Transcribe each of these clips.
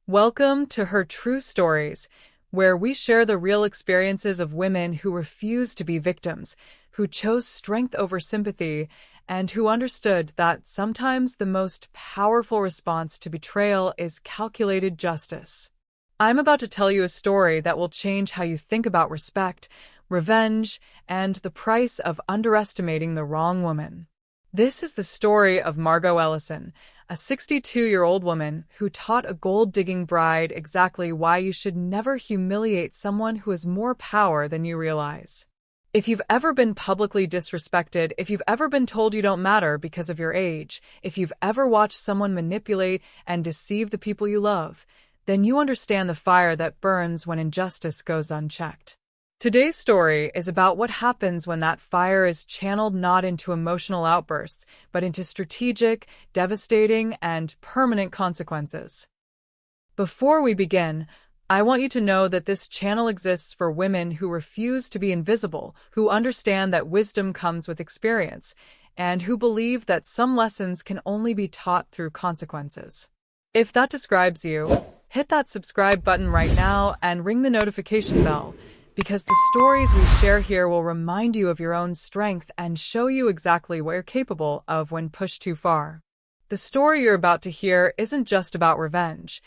Welcome to Her True Stories, where we share the real experiences of women who refused to be victims, who chose strength over sympathy, and who understood that sometimes the most powerful response to betrayal is calculated justice. I'm about to tell you a story that will change how you think about respect, revenge, and the price of underestimating the wrong woman. This is the story of Margot Ellison, a 62-year-old woman who taught a gold-digging bride exactly why you should never humiliate someone who has more power than you realize. If you've ever been publicly disrespected, if you've ever been told you don't matter because of your age, if you've ever watched someone manipulate and deceive the people you love, then you understand the fire that burns when injustice goes unchecked. Today's story is about what happens when that fire is channeled not into emotional outbursts, but into strategic, devastating, and permanent consequences. Before we begin, I want you to know that this channel exists for women who refuse to be invisible, who understand that wisdom comes with experience, and who believe that some lessons can only be taught through consequences. If that describes you, hit that subscribe button right now and ring the notification bell, because the stories we share here will remind you of your own strength and show you exactly what you're capable of when pushed too far. The story you're about to hear isn't just about revenge.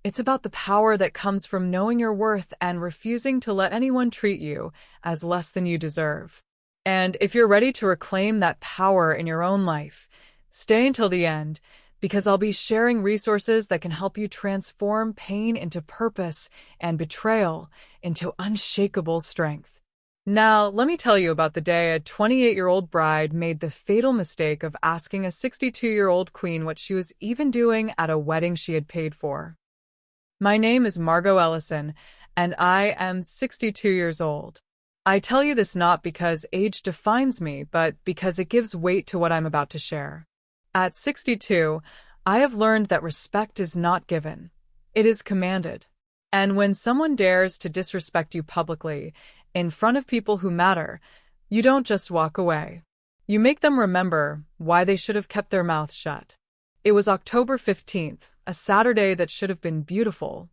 It's about the power that comes from knowing your worth and refusing to let anyone treat you as less than you deserve. And if you're ready to reclaim that power in your own life, stay until the end, because I'll be sharing resources that can help you transform pain into purpose and betrayal into unshakable strength. Now, let me tell you about the day a 28-year-old bride made the fatal mistake of asking a 62-year-old queen what she was even doing at a wedding she had paid for. My name is Margot Ellison, and I am 62 years old. I tell you this not because age defines me, but because it gives weight to what I'm about to share. At 62, I have learned that respect is not given. It is commanded. And when someone dares to disrespect you publicly, in front of people who matter, you don't just walk away. You make them remember why they should have kept their mouths shut. It was October 15th, a Saturday that should have been beautiful.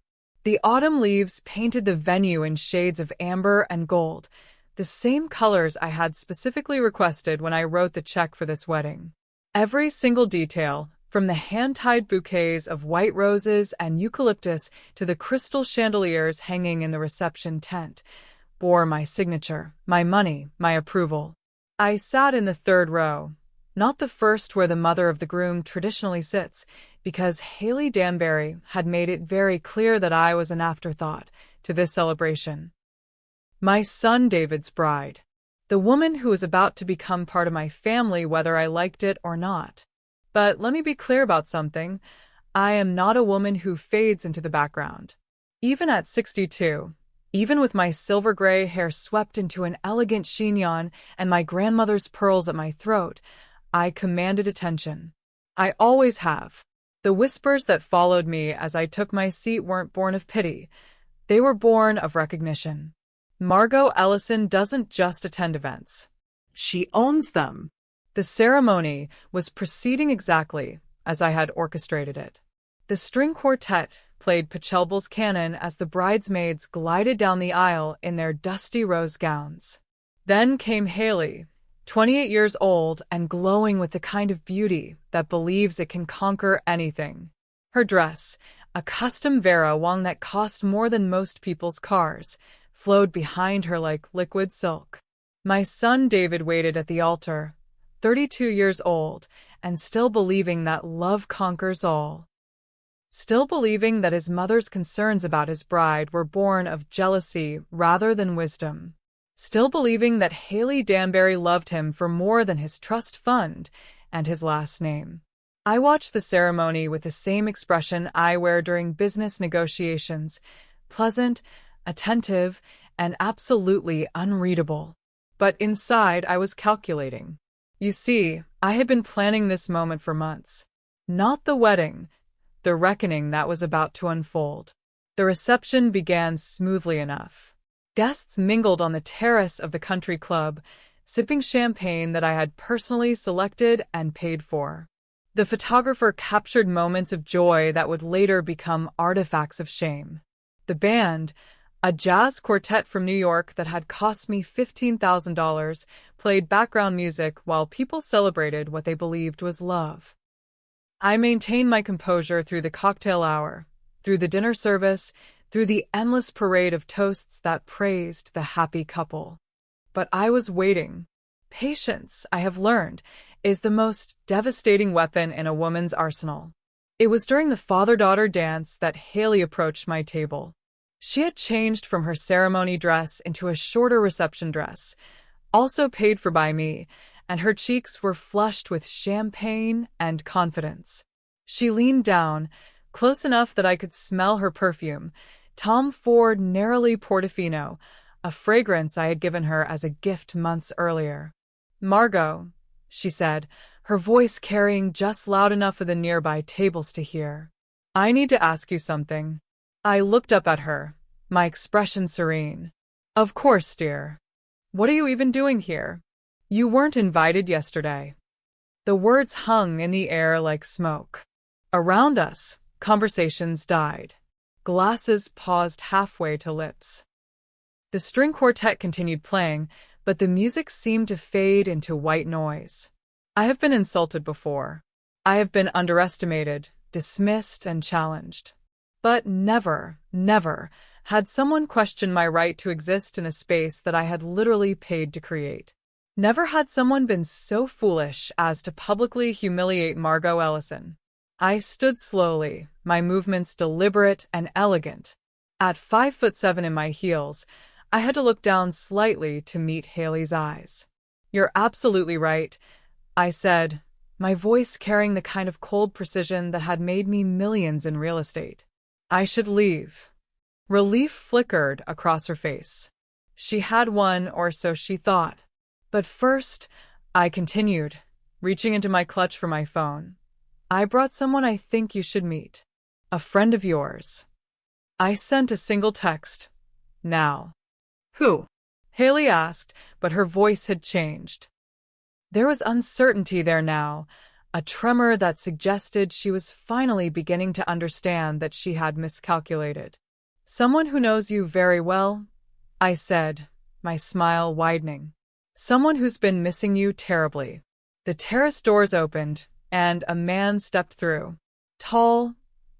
The autumn leaves painted the venue in shades of amber and gold, the same colors I had specifically requested when I wrote the check for this wedding. Every single detail, from the hand-tied bouquets of white roses and eucalyptus to the crystal chandeliers hanging in the reception tent, bore my signature, my money, my approval. I sat in the third row, not the first where the mother of the groom traditionally sits, because Haley Danbury had made it very clear that I was an afterthought to this celebration. My son David's bride. The woman who was about to become part of my family whether I liked it or not. But let me be clear about something. I am not a woman who fades into the background. Even at 62, even with my silver gray hair swept into an elegant chignon and my grandmother's pearls at my throat, I commanded attention. I always have. The whispers that followed me as I took my seat weren't born of pity. They were born of recognition. Margot Ellison doesn't just attend events. She owns them. The ceremony was proceeding exactly as I had orchestrated it. The string quartet played Pachelbel's canon as the bridesmaids glided down the aisle in their dusty rose gowns. Then came Haley, 28 years old and glowing with the kind of beauty that believes it can conquer anything. Her dress, a custom Vera one that cost more than most people's cars, flowed behind her like liquid silk. My son David waited at the altar, 32 years old, and still believing that love conquers all. Still believing that his mother's concerns about his bride were born of jealousy rather than wisdom. Still believing that Haley Danbury loved him for more than his trust fund and his last name. I watched the ceremony with the same expression I wear during business negotiations, pleasant, attentive, and absolutely unreadable. But inside, I was calculating. You see, I had been planning this moment for months. Not the wedding, the reckoning that was about to unfold. The reception began smoothly enough. Guests mingled on the terrace of the country club, sipping champagne that I had personally selected and paid for. The photographer captured moments of joy that would later become artifacts of shame. The band, a jazz quartet from New York that had cost me $15,000, played background music while people celebrated what they believed was love. I maintained my composure through the cocktail hour, through the dinner service, through the endless parade of toasts that praised the happy couple. But I was waiting. Patience, I have learned, is the most devastating weapon in a woman's arsenal. It was during the father-daughter dance that Haley approached my table. She had changed from her ceremony dress into a shorter reception dress, also paid for by me, and her cheeks were flushed with champagne and confidence. She leaned down, close enough that I could smell her perfume, Tom Ford Neroli Portofino, a fragrance I had given her as a gift months earlier. "Margot," she said, her voice carrying just loud enough for the nearby tables to hear. "I need to ask you something." I looked up at her, my expression serene. "Of course, dear. What are you even doing here? You weren't invited yesterday." The words hung in the air like smoke. Around us, conversations died. Glasses paused halfway to lips. The string quartet continued playing, but the music seemed to fade into white noise. I have been insulted before. I have been underestimated, dismissed, and challenged. But never, never had someone questioned my right to exist in a space that I had literally paid to create. Never had someone been so foolish as to publicly humiliate Margot Ellison. I stood slowly, my movements deliberate and elegant. At 5'7" in my heels, I had to look down slightly to meet Haley's eyes. "You're absolutely right," I said, my voice carrying the kind of cold precision that had made me millions in real estate. "I should leave." Relief flickered across her face. She had won, or so she thought. "But first," I continued, reaching into my clutch for my phone, "I brought someone I think you should meet. A friend of yours." I sent a single text. "Now." "Who?" Haley asked, but her voice had changed. There was uncertainty there now, a tremor that suggested she was finally beginning to understand that she had miscalculated. "Someone who knows you very well," I said, my smile widening. "Someone who's been missing you terribly." The terrace doors opened, and a man stepped through. Tall,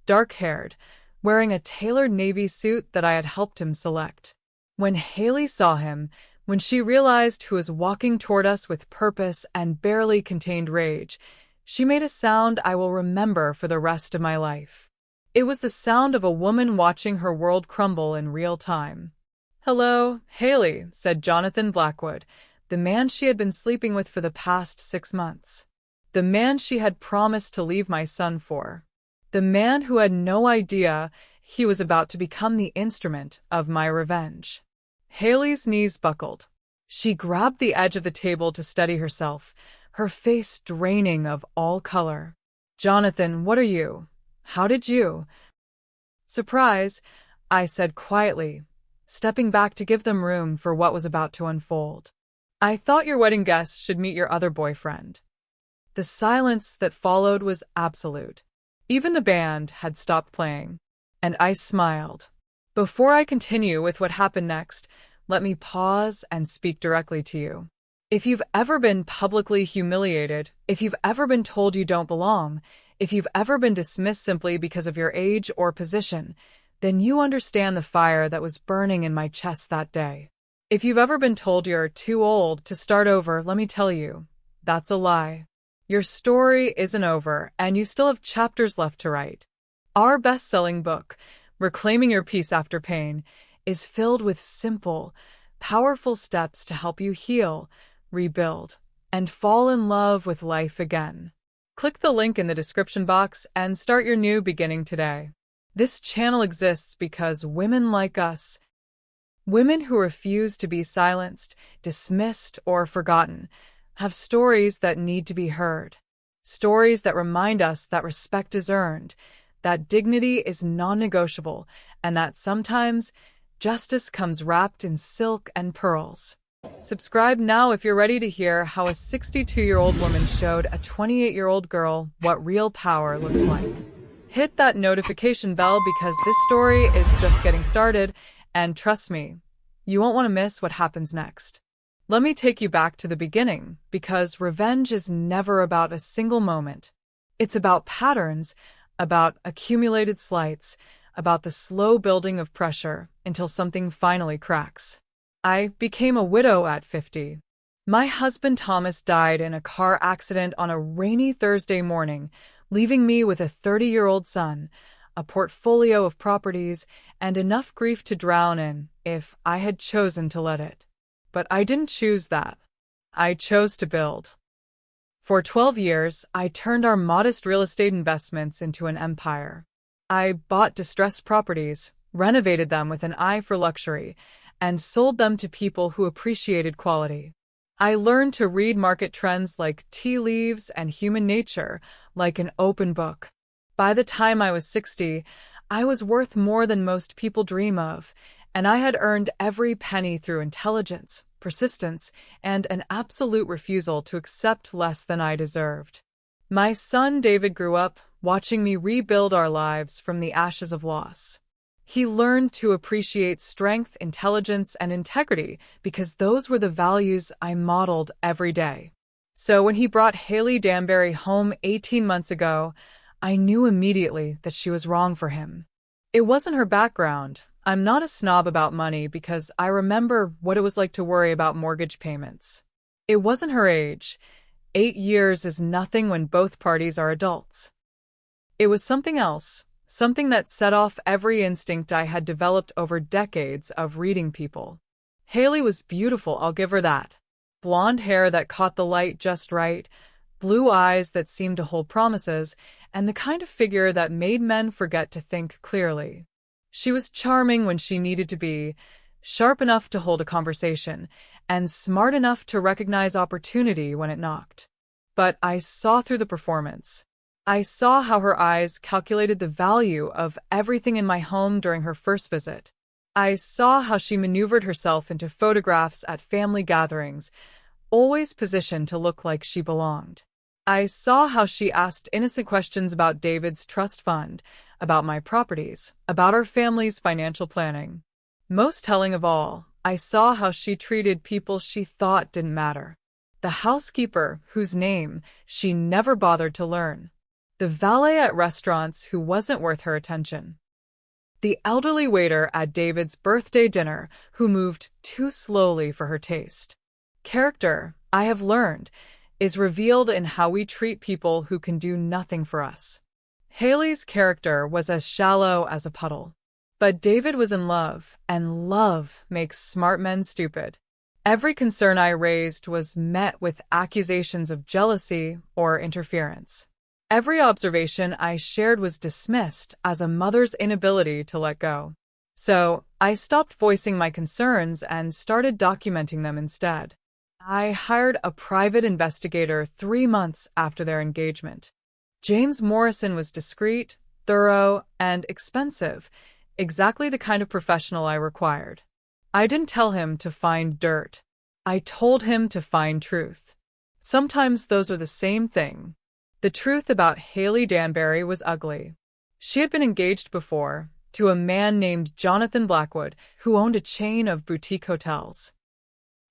dark-haired, wearing a tailored navy suit that I had helped him select. When Haley saw him, when she realized who was walking toward us with purpose and barely contained rage, she made a sound I will remember for the rest of my life. It was the sound of a woman watching her world crumble in real time. "Hello, Haley," said Jonathan Blackwood, the man she had been sleeping with for the past 6 months. The man she had promised to leave my son for. The man who had no idea he was about to become the instrument of my revenge. Haley's knees buckled. She grabbed the edge of the table to steady herself, her face draining of all color. "Jonathan, what are you? How did you—" "Surprise," I said quietly, stepping back to give them room for what was about to unfold. "I thought your wedding guests should meet your other boyfriend." The silence that followed was absolute. Even the band had stopped playing, and I smiled. Before I continue with what happened next, let me pause and speak directly to you. If you've ever been publicly humiliated, if you've ever been told you don't belong, if you've ever been dismissed simply because of your age or position, then you understand the fire that was burning in my chest that day. If you've ever been told you're too old to start over, let me tell you, that's a lie. Your story isn't over, and you still have chapters left to write. Our best-selling book, Reclaiming Your Peace After Pain, is filled with simple, powerful steps to help you heal, rebuild, and fall in love with life again. Click the link in the description box and start your new beginning today. This channel exists because women like us, women who refuse to be silenced, dismissed, or forgotten, have stories that need to be heard. Stories that remind us that respect is earned, that dignity is non-negotiable, and that sometimes justice comes wrapped in silk and pearls. Subscribe now if you're ready to hear how a 62-year-old woman showed a 28-year-old girl what real power looks like. Hit that notification bell because this story is just getting started, and trust me, you won't want to miss what happens next. Let me take you back to the beginning, because revenge is never about a single moment. It's about patterns, about accumulated slights, about the slow building of pressure until something finally cracks. I became a widow at 50. My husband Thomas died in a car accident on a rainy Thursday morning, leaving me with a 30-year-old son, a portfolio of properties, and enough grief to drown in if I had chosen to let it. But I didn't choose that. I chose to build. For 12 years, I turned our modest real estate investments into an empire. I bought distressed properties, renovated them with an eye for luxury, and sold them to people who appreciated quality. I learned to read market trends like tea leaves and human nature like an open book. By the time I was 60, I was worth more than most people dream of, and I had earned every penny through intelligence, persistence, and an absolute refusal to accept less than I deserved. My son David grew up watching me rebuild our lives from the ashes of loss. He learned to appreciate strength, intelligence, and integrity because those were the values I modeled every day. So when he brought Haley Danbury home 18 months ago, I knew immediately that she was wrong for him. It wasn't her background. I'm not a snob about money because I remember what it was like to worry about mortgage payments. It wasn't her age. 8 years is nothing when both parties are adults. It was something else. Something that set off every instinct I had developed over decades of reading people. Haley was beautiful, I'll give her that. Blonde hair that caught the light just right, blue eyes that seemed to hold promises, and the kind of figure that made men forget to think clearly. She was charming when she needed to be, sharp enough to hold a conversation, and smart enough to recognize opportunity when it knocked. But I saw through the performance. I saw how her eyes calculated the value of everything in my home during her first visit. I saw how she maneuvered herself into photographs at family gatherings, always positioned to look like she belonged. I saw how she asked innocent questions about David's trust fund, about my properties, about our family's financial planning. Most telling of all, I saw how she treated people she thought didn't matter. The housekeeper, whose name she never bothered to learn. The valet at restaurants who wasn't worth her attention. The elderly waiter at David's birthday dinner who moved too slowly for her taste. Character, I have learned, is revealed in how we treat people who can do nothing for us. Haley's character was as shallow as a puddle. But David was in love, and love makes smart men stupid. Every concern I raised was met with accusations of jealousy or interference. Every observation I shared was dismissed as a mother's inability to let go. So, I stopped voicing my concerns and started documenting them instead. I hired a private investigator 3 months after their engagement. James Morrison was discreet, thorough, and expensive, exactly the kind of professional I required. I didn't tell him to find dirt. I told him to find truth. Sometimes those are the same thing. The truth about Haley Danbury was ugly. She had been engaged before to a man named Jonathan Blackwood, who owned a chain of boutique hotels.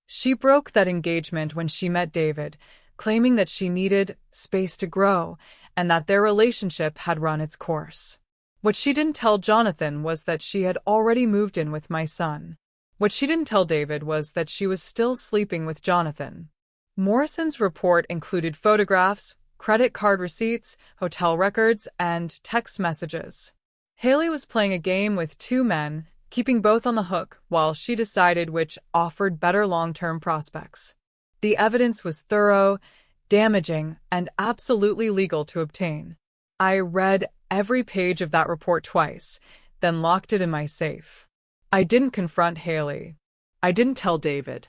She broke that engagement when she met David, claiming that she needed space to grow and that their relationship had run its course. What she didn't tell Jonathan was that she had already moved in with my son. What she didn't tell David was that she was still sleeping with Jonathan. Morrison's report included photographs, credit card receipts, hotel records, and text messages. Haley was playing a game with 2 men, keeping both on the hook while she decided which offered better long-term prospects. The evidence was thorough, damaging, and absolutely legal to obtain. I read every page of that report twice, then locked it in my safe. I didn't confront Haley. I didn't tell David.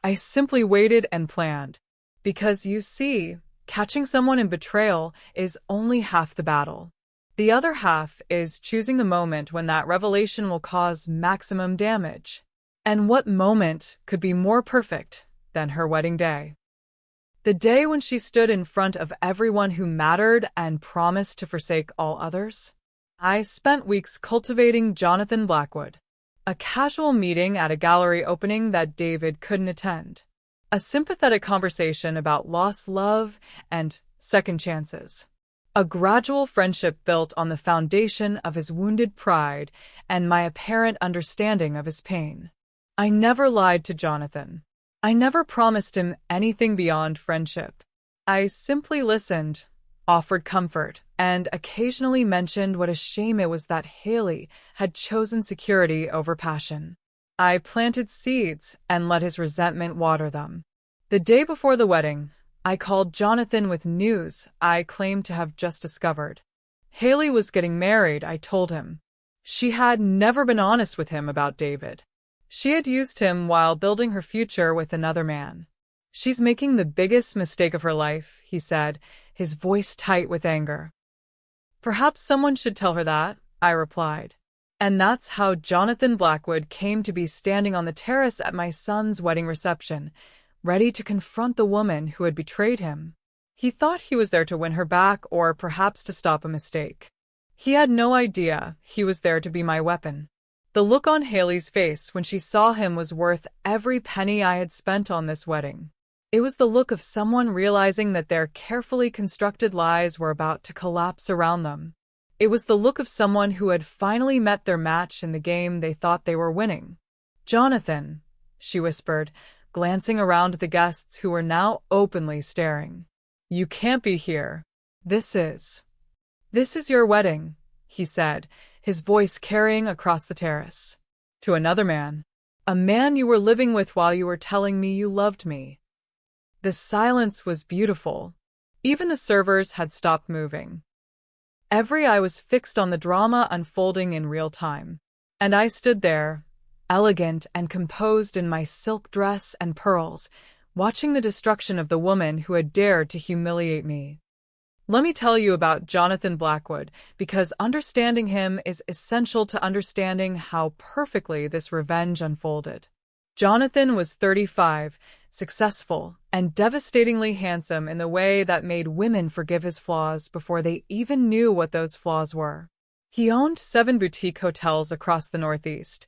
I simply waited and planned. Because, you see, catching someone in betrayal is only half the battle. The other half is choosing the moment when that revelation will cause maximum damage. And what moment could be more perfect than her wedding day? The day when she stood in front of everyone who mattered and promised to forsake all others? I spent weeks cultivating Jonathan Blackwood. A casual meeting at a gallery opening that David couldn't attend. A sympathetic conversation about lost love and second chances. A gradual friendship built on the foundation of his wounded pride and my apparent understanding of his pain. I never lied to Jonathan. I never promised him anything beyond friendship. I simply listened, offered comfort, and occasionally mentioned what a shame it was that Haley had chosen security over passion. I planted seeds and let his resentment water them. The day before the wedding, I called Jonathan with news I claimed to have just discovered. Haley was getting married, I told him. She had never been honest with him about David. She had used him while building her future with another man. She's making the biggest mistake of her life, he said, his voice tight with anger. Perhaps someone should tell her that, I replied. And that's how Jonathan Blackwood came to be standing on the terrace at my son's wedding reception, ready to confront the woman who had betrayed him. He thought he was there to win her back or perhaps to stop a mistake. He had no idea he was there to be my weapon. The look on Haley's face when she saw him was worth every penny I had spent on this wedding. It was the look of someone realizing that their carefully constructed lies were about to collapse around them. It was the look of someone who had finally met their match in the game they thought they were winning. "Jonathan," she whispered, glancing around at the guests who were now openly staring. "You can't be here. This is your wedding," he said, his voice carrying across the terrace. "To another man. A man you were living with while you were telling me you loved me." The silence was beautiful. Even the servers had stopped moving. Every eye was fixed on the drama unfolding in real time. And I stood there, elegant and composed in my silk dress and pearls, watching the destruction of the woman who had dared to humiliate me. Let me tell you about Jonathan Blackwood, because understanding him is essential to understanding how perfectly this revenge unfolded. Jonathan was 35, successful, and devastatingly handsome in the way that made women forgive his flaws before they even knew what those flaws were. He owned 7 boutique hotels across the Northeast,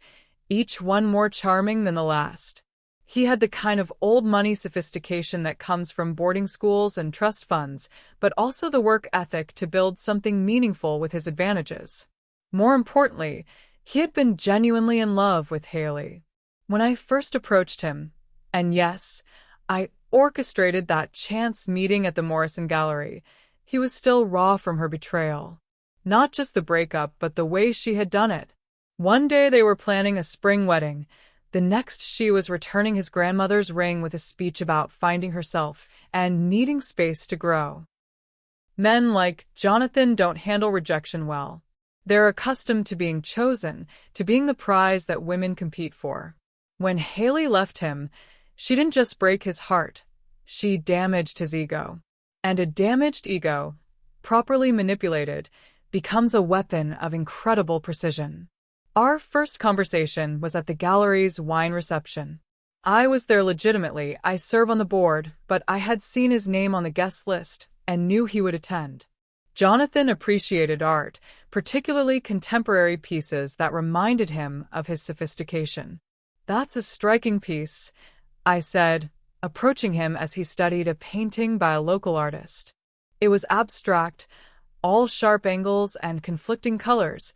each one more charming than the last. He had the kind of old money sophistication that comes from boarding schools and trust funds, but also the work ethic to build something meaningful with his advantages. More importantly, he had been genuinely in love with Haley. When I first approached him, and yes, I orchestrated that chance meeting at the Morrison Gallery, he was still raw from her betrayal. Not just the breakup, but the way she had done it. One day they were planning a spring wedding. The next she was returning his grandmother's ring with a speech about finding herself and needing space to grow. Men like Jonathan don't handle rejection well. They're accustomed to being chosen, to being the prize that women compete for. When Haley left him, she didn't just break his heart, she damaged his ego. And a damaged ego, properly manipulated, becomes a weapon of incredible precision. Our first conversation was at the gallery's wine reception. I was there legitimately, I serve on the board, but I had seen his name on the guest list and knew he would attend. Jonathan appreciated art, particularly contemporary pieces that reminded him of his sophistication. "That's a striking piece," I said, approaching him as he studied a painting by a local artist. It was abstract, all sharp angles and conflicting colors,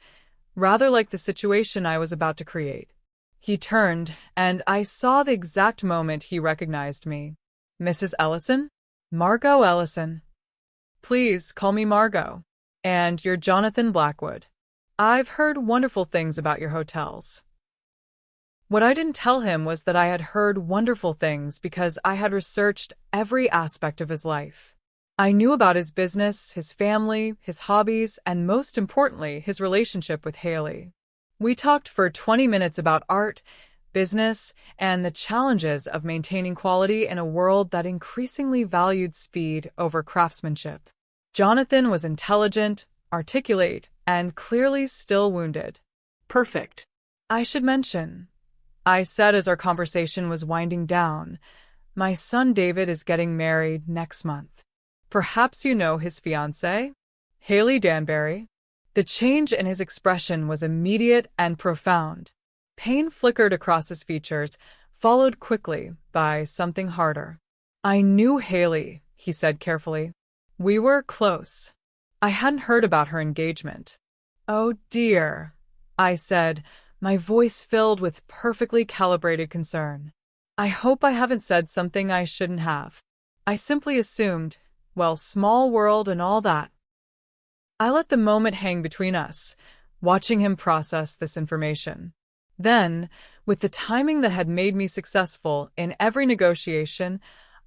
rather like the situation I was about to create. He turned, and I saw the exact moment he recognized me. "Mrs. Ellison?" "Margot Ellison." "Please call me Margot. And you're Jonathan Blackwood. I've heard wonderful things about your hotels." What I didn't tell him was that I had heard wonderful things because I had researched every aspect of his life. I knew about his business, his family, his hobbies, and most importantly, his relationship with Haley. We talked for 20 minutes about art, business, and the challenges of maintaining quality in a world that increasingly valued speed over craftsmanship. Jonathan was intelligent, articulate, and clearly still wounded. Perfect. I should mention, I said as our conversation was winding down. My son David is getting married next month. Perhaps you know his fiancée, Haley Danbury. The change in his expression was immediate and profound. Pain flickered across his features, followed quickly by something harder. I knew Haley, he said carefully. We were close. I hadn't heard about her engagement. Oh dear, I said, my voice filled with perfectly calibrated concern. I hope I haven't said something I shouldn't have. I simply assumed, well, small world and all that. I let the moment hang between us, watching him process this information. Then, with the timing that had made me successful in every negotiation,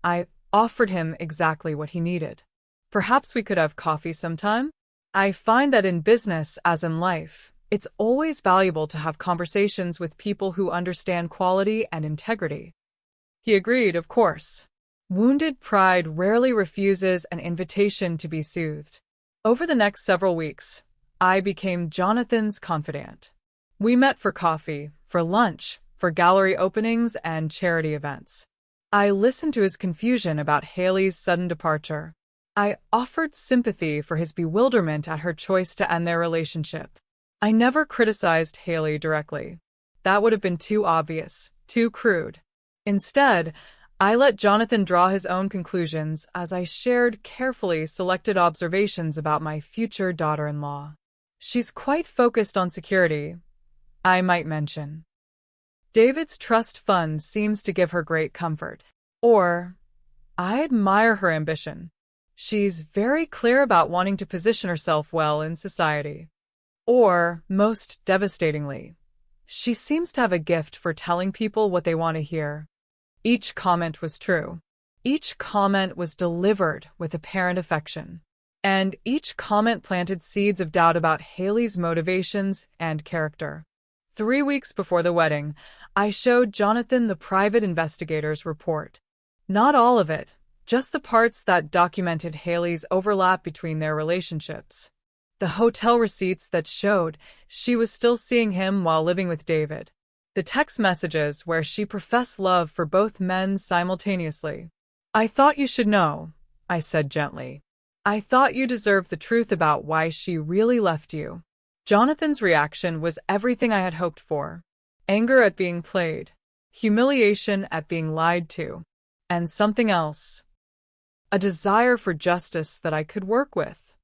I offered him exactly what he needed. Perhaps we could have coffee sometime? I find that in business, as in life, it's always valuable to have conversations with people who understand quality and integrity. He agreed, of course. Wounded pride rarely refuses an invitation to be soothed. Over the next several weeks, I became Jonathan's confidant. We met for coffee, for lunch, for gallery openings and charity events. I listened to his confusion about Haley's sudden departure. I offered sympathy for his bewilderment at her choice to end their relationship. I never criticized Haley directly. That would have been too obvious, too crude. Instead, I let Jonathan draw his own conclusions as I shared carefully selected observations about my future daughter-in-law. She's quite focused on security, I might mention. David's trust fund seems to give her great comfort. Or, I admire her ambition. She's very clear about wanting to position herself well in society. Or, most devastatingly, she seems to have a gift for telling people what they want to hear. Each comment was true. Each comment was delivered with apparent affection. And each comment planted seeds of doubt about Haley's motivations and character. 3 weeks before the wedding, I showed Jonathan the private investigator's report. Not all of it, just the parts that documented Haley's overlap between their relationships. The hotel receipts that showed she was still seeing him while living with David. The text messages where she professed love for both men simultaneously. I thought you should know, I said gently. I thought you deserved the truth about why she really left you. Jonathan's reaction was everything I had hoped for. Anger at being played, humiliation at being lied to, and something else. A desire for justice that I could work with.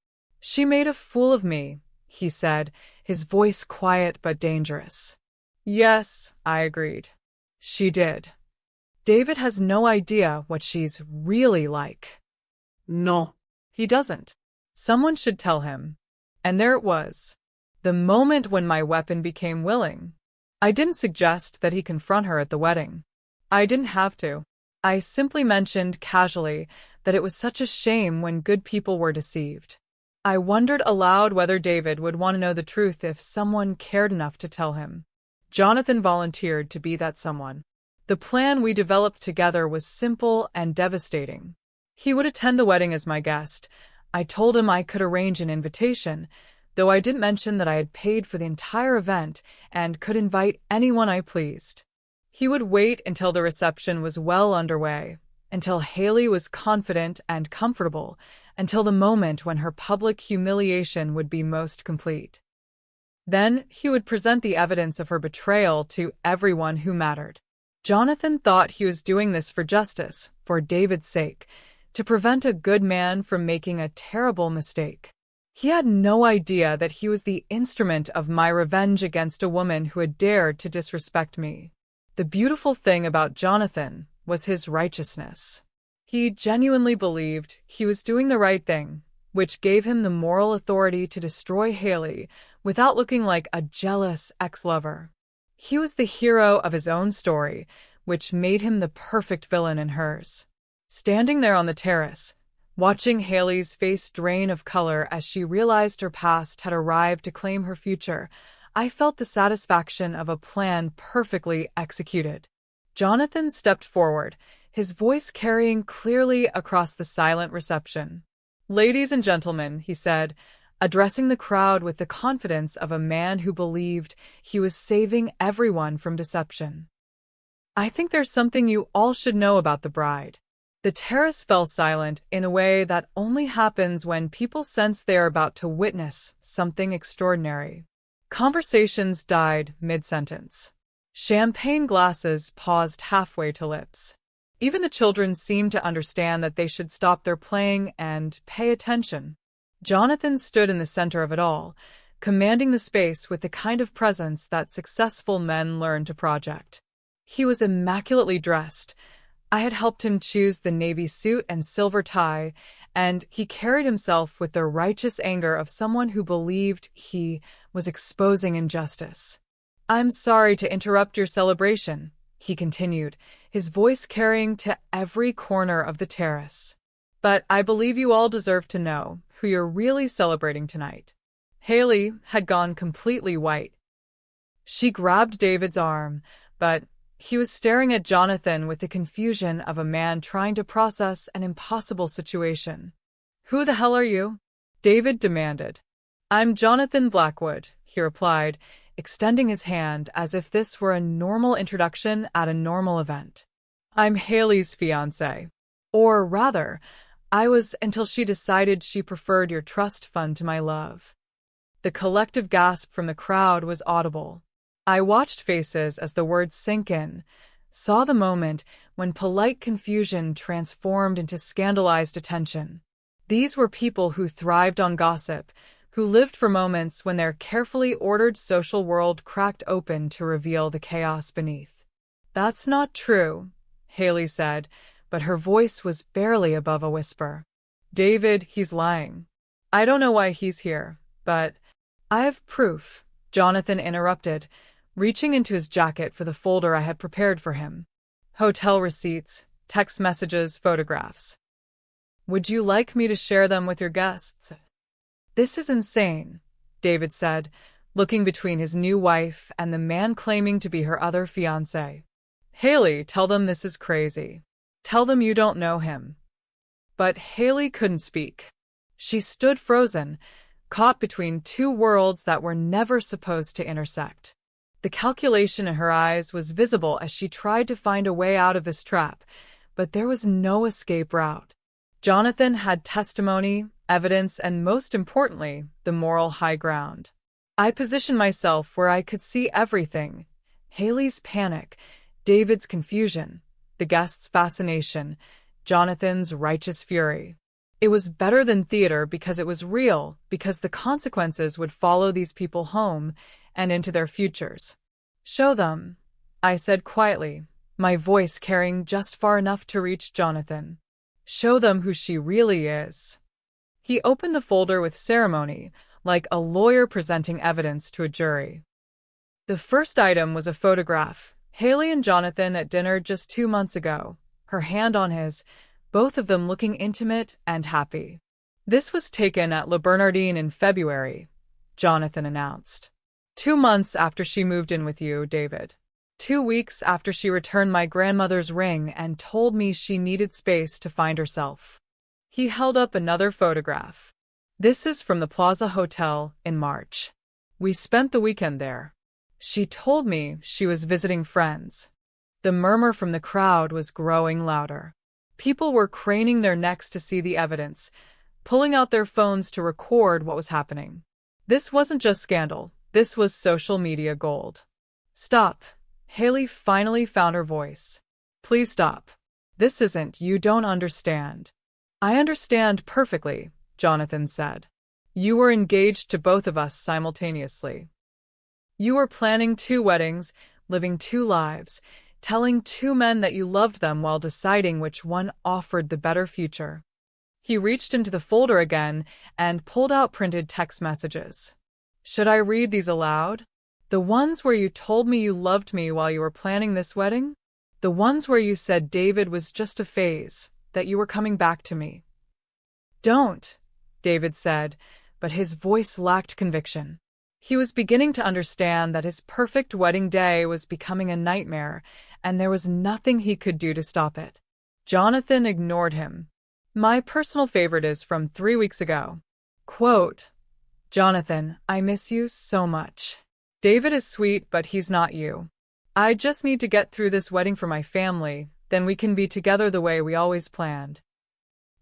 She made a fool of me, he said, his voice quiet but dangerous. Yes, I agreed. She did. David has no idea what she's really like. No. He doesn't. Someone should tell him. And there it was. The moment when my weapon became willing. I didn't suggest that he confront her at the wedding. I didn't have to. I simply mentioned casually that it was such a shame when good people were deceived. I wondered aloud whether David would want to know the truth if someone cared enough to tell him. Jonathan volunteered to be that someone. The plan we developed together was simple and devastating. He would attend the wedding as my guest. I told him I could arrange an invitation, though I didn't mention that I had paid for the entire event and could invite anyone I pleased. He would wait until the reception was well underway, until Haley was confident and comfortable, until the moment when her public humiliation would be most complete. Then he would present the evidence of her betrayal to everyone who mattered. Jonathan thought he was doing this for justice, for David's sake, to prevent a good man from making a terrible mistake. He had no idea that he was the instrument of my revenge against a woman who had dared to disrespect me. The beautiful thing about Jonathan was his righteousness. He genuinely believed he was doing the right thing, which gave him the moral authority to destroy Haley without looking like a jealous ex-lover. He was the hero of his own story, which made him the perfect villain in hers. Standing there on the terrace, watching Haley's face drain of color as she realized her past had arrived to claim her future, I felt the satisfaction of a plan perfectly executed. Jonathan stepped forward, his voice carrying clearly across the silent reception. "Ladies and gentlemen," he said, addressing the crowd with the confidence of a man who believed he was saving everyone from deception. I think there's something you all should know about the bride. The terrace fell silent in a way that only happens when people sense they are about to witness something extraordinary. Conversations died mid-sentence. Champagne glasses paused halfway to lips. Even the children seemed to understand that they should stop their playing and pay attention. Jonathan stood in the center of it all, commanding the space with the kind of presence that successful men learn to project. He was immaculately dressed. I had helped him choose the navy suit and silver tie, and he carried himself with the righteous anger of someone who believed he was exposing injustice. "I'm sorry to interrupt your celebration," he continued, his voice carrying to every corner of the terrace. "But I believe you all deserve to know who you're really celebrating tonight." Haley had gone completely white. She grabbed David's arm, but he was staring at Jonathan with the confusion of a man trying to process an impossible situation. "Who the hell are you?" David demanded. "I'm Jonathan Blackwood," he replied, extending his hand as if this were a normal introduction at a normal event. "I'm Haley's fiancé. Or rather, I was until she decided she preferred your trust fund to my love." The collective gasp from the crowd was audible. I watched faces as the words sank in, saw the moment when polite confusion transformed into scandalized attention. These were people who thrived on gossip, who lived for moments when their carefully ordered social world cracked open to reveal the chaos beneath. "That's not true," Haley said, but her voice was barely above a whisper. "David, he's lying. I don't know why he's here, but I have proof," Jonathan interrupted, reaching into his jacket for the folder I had prepared for him. "Hotel receipts, text messages, photographs. Would you like me to share them with your guests?" "This is insane," David said, looking between his new wife and the man claiming to be her other fiancé. "Haley, tell them this is crazy. Tell them you don't know him." But Haley couldn't speak. She stood frozen, caught between two worlds that were never supposed to intersect. The calculation in her eyes was visible as she tried to find a way out of this trap, but there was no escape route. Jonathan had testimony, evidence, and most importantly, the moral high ground. I positioned myself where I could see everything: Haley's panic, David's confusion, the guests' fascination, Jonathan's righteous fury. It was better than theater because it was real, because the consequences would follow these people home and into their futures. "Show them," I said quietly, my voice carrying just far enough to reach Jonathan. "Show them who she really is." He opened the folder with ceremony, like a lawyer presenting evidence to a jury. The first item was a photograph, Haley and Jonathan at dinner just 2 months ago, her hand on his, both of them looking intimate and happy. "This was taken at Le Bernardin in February," Jonathan announced. 2 months after she moved in with you, David. 2 weeks after she returned my grandmother's ring and told me she needed space to find herself." He held up another photograph. "This is from the Plaza Hotel in March. We spent the weekend there. She told me she was visiting friends." The murmur from the crowd was growing louder. People were craning their necks to see the evidence, pulling out their phones to record what was happening. This wasn't just scandal. This was social media gold. "Stop." Haley finally found her voice. "Please stop. This isn't, you don't understand." "I understand perfectly," Jonathan said. "You were engaged to both of us simultaneously. You were planning 2 weddings, living 2 lives, telling 2 men that you loved them while deciding which one offered the better future." He reached into the folder again and pulled out printed text messages. "Should I read these aloud? The ones where you told me you loved me while you were planning this wedding? The ones where you said David was just a phase, that you were coming back to me?" "Don't," David said, but his voice lacked conviction. He was beginning to understand that his perfect wedding day was becoming a nightmare, and there was nothing he could do to stop it. Jonathan ignored him. "My personal favorite is from 3 weeks ago. Quote, 'Jonathan, I miss you so much. David is sweet, but he's not you. I just need to get through this wedding for my family, then we can be together the way we always planned."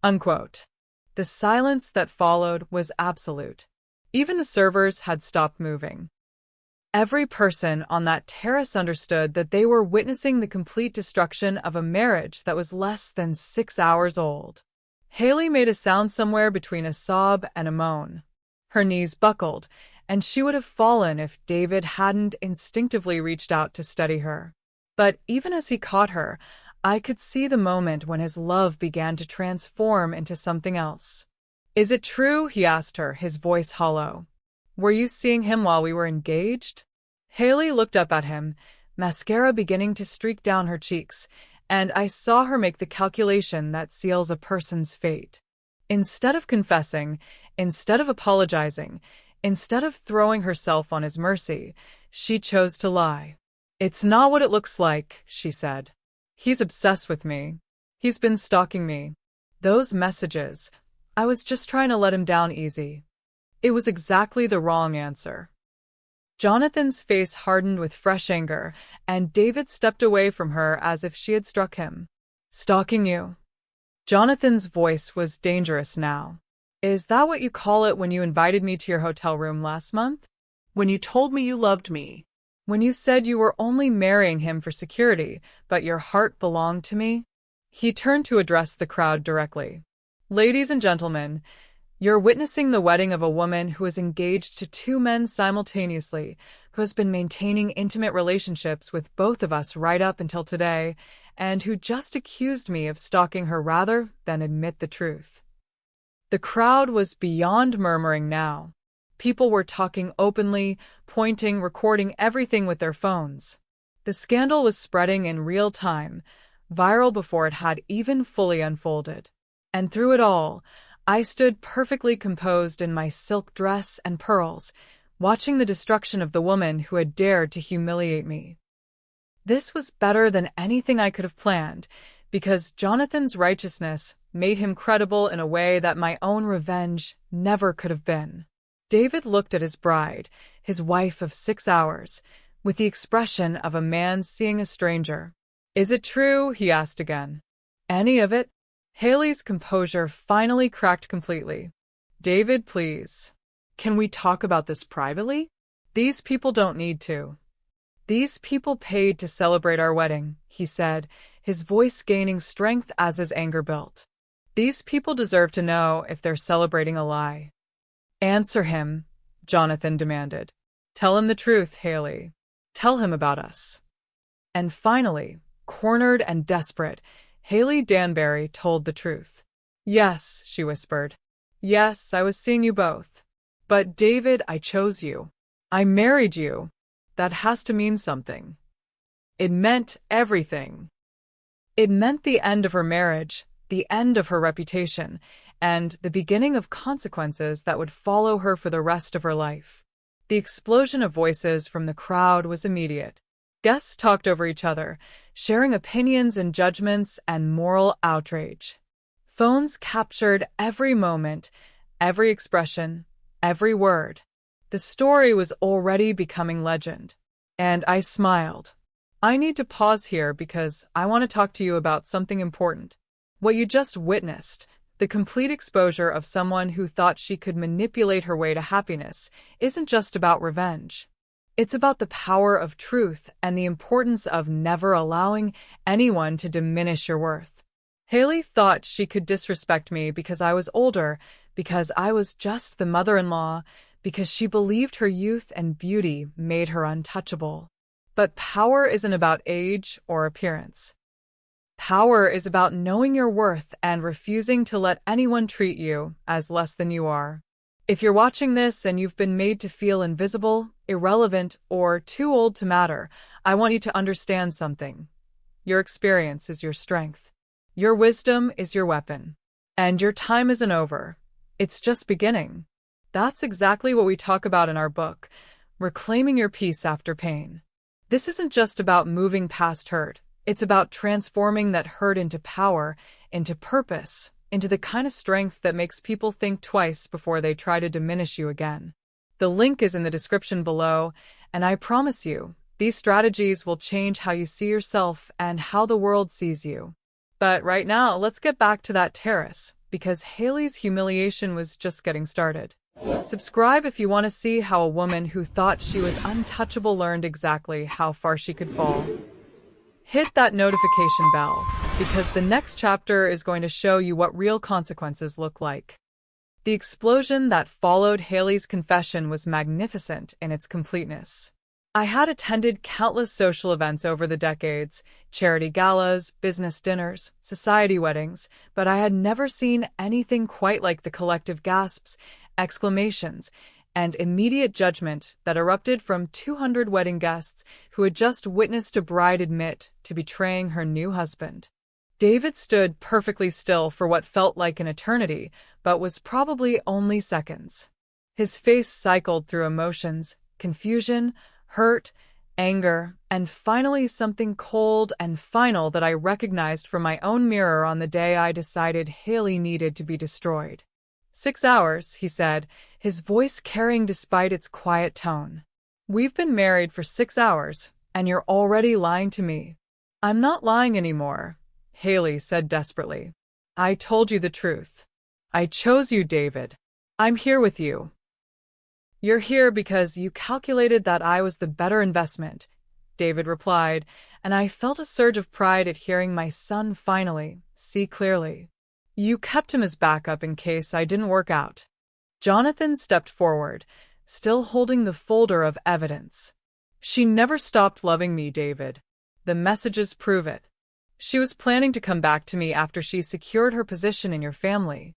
Unquote. The silence that followed was absolute. Even the servers had stopped moving. Every person on that terrace understood that they were witnessing the complete destruction of a marriage that was less than 6 hours old. Haley made a sound somewhere between a sob and a moan. Her knees buckled, and she would have fallen if David hadn't instinctively reached out to steady her. But even as he caught her, I could see the moment when his love began to transform into something else. "Is it true?" he asked her, his voice hollow. "Were you seeing him while we were engaged?" Haley looked up at him, mascara beginning to streak down her cheeks, and I saw her make the calculation that seals a person's fate. Instead of confessing, instead of apologizing, instead of throwing herself on his mercy, she chose to lie. "It's not what it looks like," she said. "He's obsessed with me. He's been stalking me. Those messages, I was just trying to let him down easy." It was exactly the wrong answer. Jonathan's face hardened with fresh anger, and David stepped away from her as if she had struck him. "Stalking you?" Jonathan's voice was dangerous now. "Is that what you call it when you invited me to your hotel room last month? When you told me you loved me? When you said you were only marrying him for security, but your heart belonged to me?" He turned to address the crowd directly. "Ladies and gentlemen, you're witnessing the wedding of a woman who is engaged to 2 men simultaneously, who has been maintaining intimate relationships with both of us right up until today, and who just accused me of stalking her rather than admit the truth." The crowd was beyond murmuring now. People were talking openly, pointing, recording everything with their phones. The scandal was spreading in real time, viral before it had even fully unfolded. And through it all, I stood perfectly composed in my silk dress and pearls, watching the destruction of the woman who had dared to humiliate me. This was better than anything I could have planned, because Jonathan's righteousness made him credible in a way that my own revenge never could have been. David looked at his bride, his wife of 6 hours, with the expression of a man seeing a stranger. "Is it true?" he asked again. "Any of it?" Haley's composure finally cracked completely. "David, please. Can we talk about this privately? These people don't need to." "These people paid to celebrate our wedding," he said, his voice gaining strength as his anger built. "These people deserve to know if they're celebrating a lie." "Answer him," Jonathan demanded. "Tell him the truth, Haley. Tell him about us." And finally, cornered and desperate, Haley Danbury told the truth. "Yes," she whispered. "Yes, I was seeing you both. But David, I chose you. I married you. That has to mean something." It meant everything. It meant the end of her marriage, the end of her reputation, and the beginning of consequences that would follow her for the rest of her life. The explosion of voices from the crowd was immediate. Guests talked over each other, sharing opinions and judgments and moral outrage. Phones captured every moment, every expression, every word. The story was already becoming legend. And I smiled. "I need to pause here because I want to talk to you about something important. What you just witnessed, the complete exposure of someone who thought she could manipulate her way to happiness, isn't just about revenge. It's about the power of truth and the importance of never allowing anyone to diminish your worth. Haley thought she could disrespect me because I was older, because I was just the mother-in-law, because she believed her youth and beauty made her untouchable. But power isn't about age or appearance. Power is about knowing your worth and refusing to let anyone treat you as less than you are. If you're watching this and you've been made to feel invisible, irrelevant, or too old to matter, I want you to understand something. Your experience is your strength. Your wisdom is your weapon. And your time isn't over. It's just beginning. That's exactly what we talk about in our book, Reclaiming Your Peace After Pain. This isn't just about moving past hurt. It's about transforming that hurt into power, into purpose, into the kind of strength that makes people think twice before they try to diminish you again. The link is in the description below, and I promise you, These strategies will change how you see yourself and how the world sees you. But right now, let's get back to that terrace, because Haley's humiliation was just getting started. Subscribe if you want to see how a woman who thought she was untouchable learned exactly how far she could fall. Hit that notification bell, because the next chapter is going to show you what real consequences look like. The explosion that followed Haley's confession was magnificent in its completeness. I had attended countless social events over the decades, charity galas, business dinners, society weddings, but I had never seen anything quite like the collective gasps, exclamations, and immediate judgment that erupted from 200 wedding guests who had just witnessed a bride admit to betraying her new husband. David stood perfectly still for what felt like an eternity, but was probably only seconds. His face cycled through emotions, confusion, hurt, anger, and finally something cold and final that I recognized from my own mirror on the day I decided Haley needed to be destroyed. 6 hours, he said, his voice carrying despite its quiet tone. We've been married for 6 hours, and you're already lying to me. I'm not lying anymore, Haley said desperately. I told you the truth. I chose you, David. I'm here with you. You're here because you calculated that I was the better investment, David replied, and I felt a surge of pride at hearing my son finally see clearly. You kept him as backup in case I didn't work out. Jonathan stepped forward, still holding the folder of evidence. She never stopped loving me, David. The messages prove it. She was planning to come back to me after she secured her position in your family.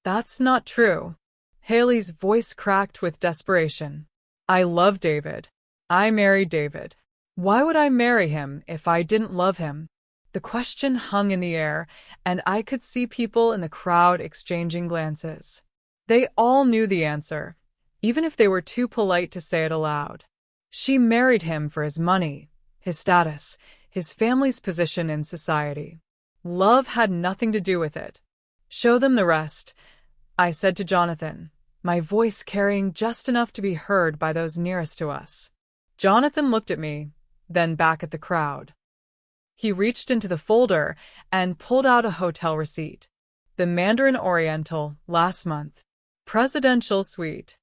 That's not true. Haley's voice cracked with desperation. I love David. I married David. Why would I marry him if I didn't love him? The question hung in the air, and I could see people in the crowd exchanging glances. They all knew the answer, even if they were too polite to say it aloud. She married him for his money, his status, his family's position in society. Love had nothing to do with it. Show them the rest, I said to Jonathan, my voice carrying just enough to be heard by those nearest to us. Jonathan looked at me, then back at the crowd. He reached into the folder and pulled out a hotel receipt. The Mandarin Oriental, last month. Presidential suite.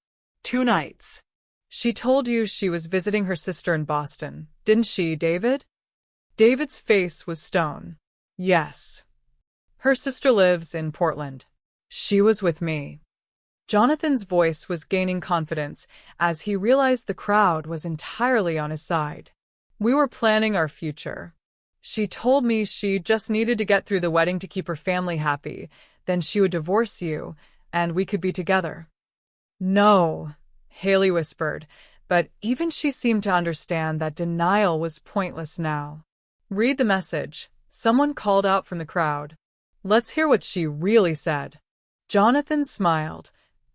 2 nights. She told you she was visiting her sister in Boston, didn't she, David? David's face was stone. Yes. Her sister lives in Portland. She was with me. Jonathan's voice was gaining confidence as he realized the crowd was entirely on his side. We were planning our future. She told me she just needed to get through the wedding to keep her family happy, then she would divorce you, and we could be together. No, Haley whispered, but even she seemed to understand that denial was pointless now. Read the message, someone called out from the crowd. Let's hear what she really said. Jonathan smiled,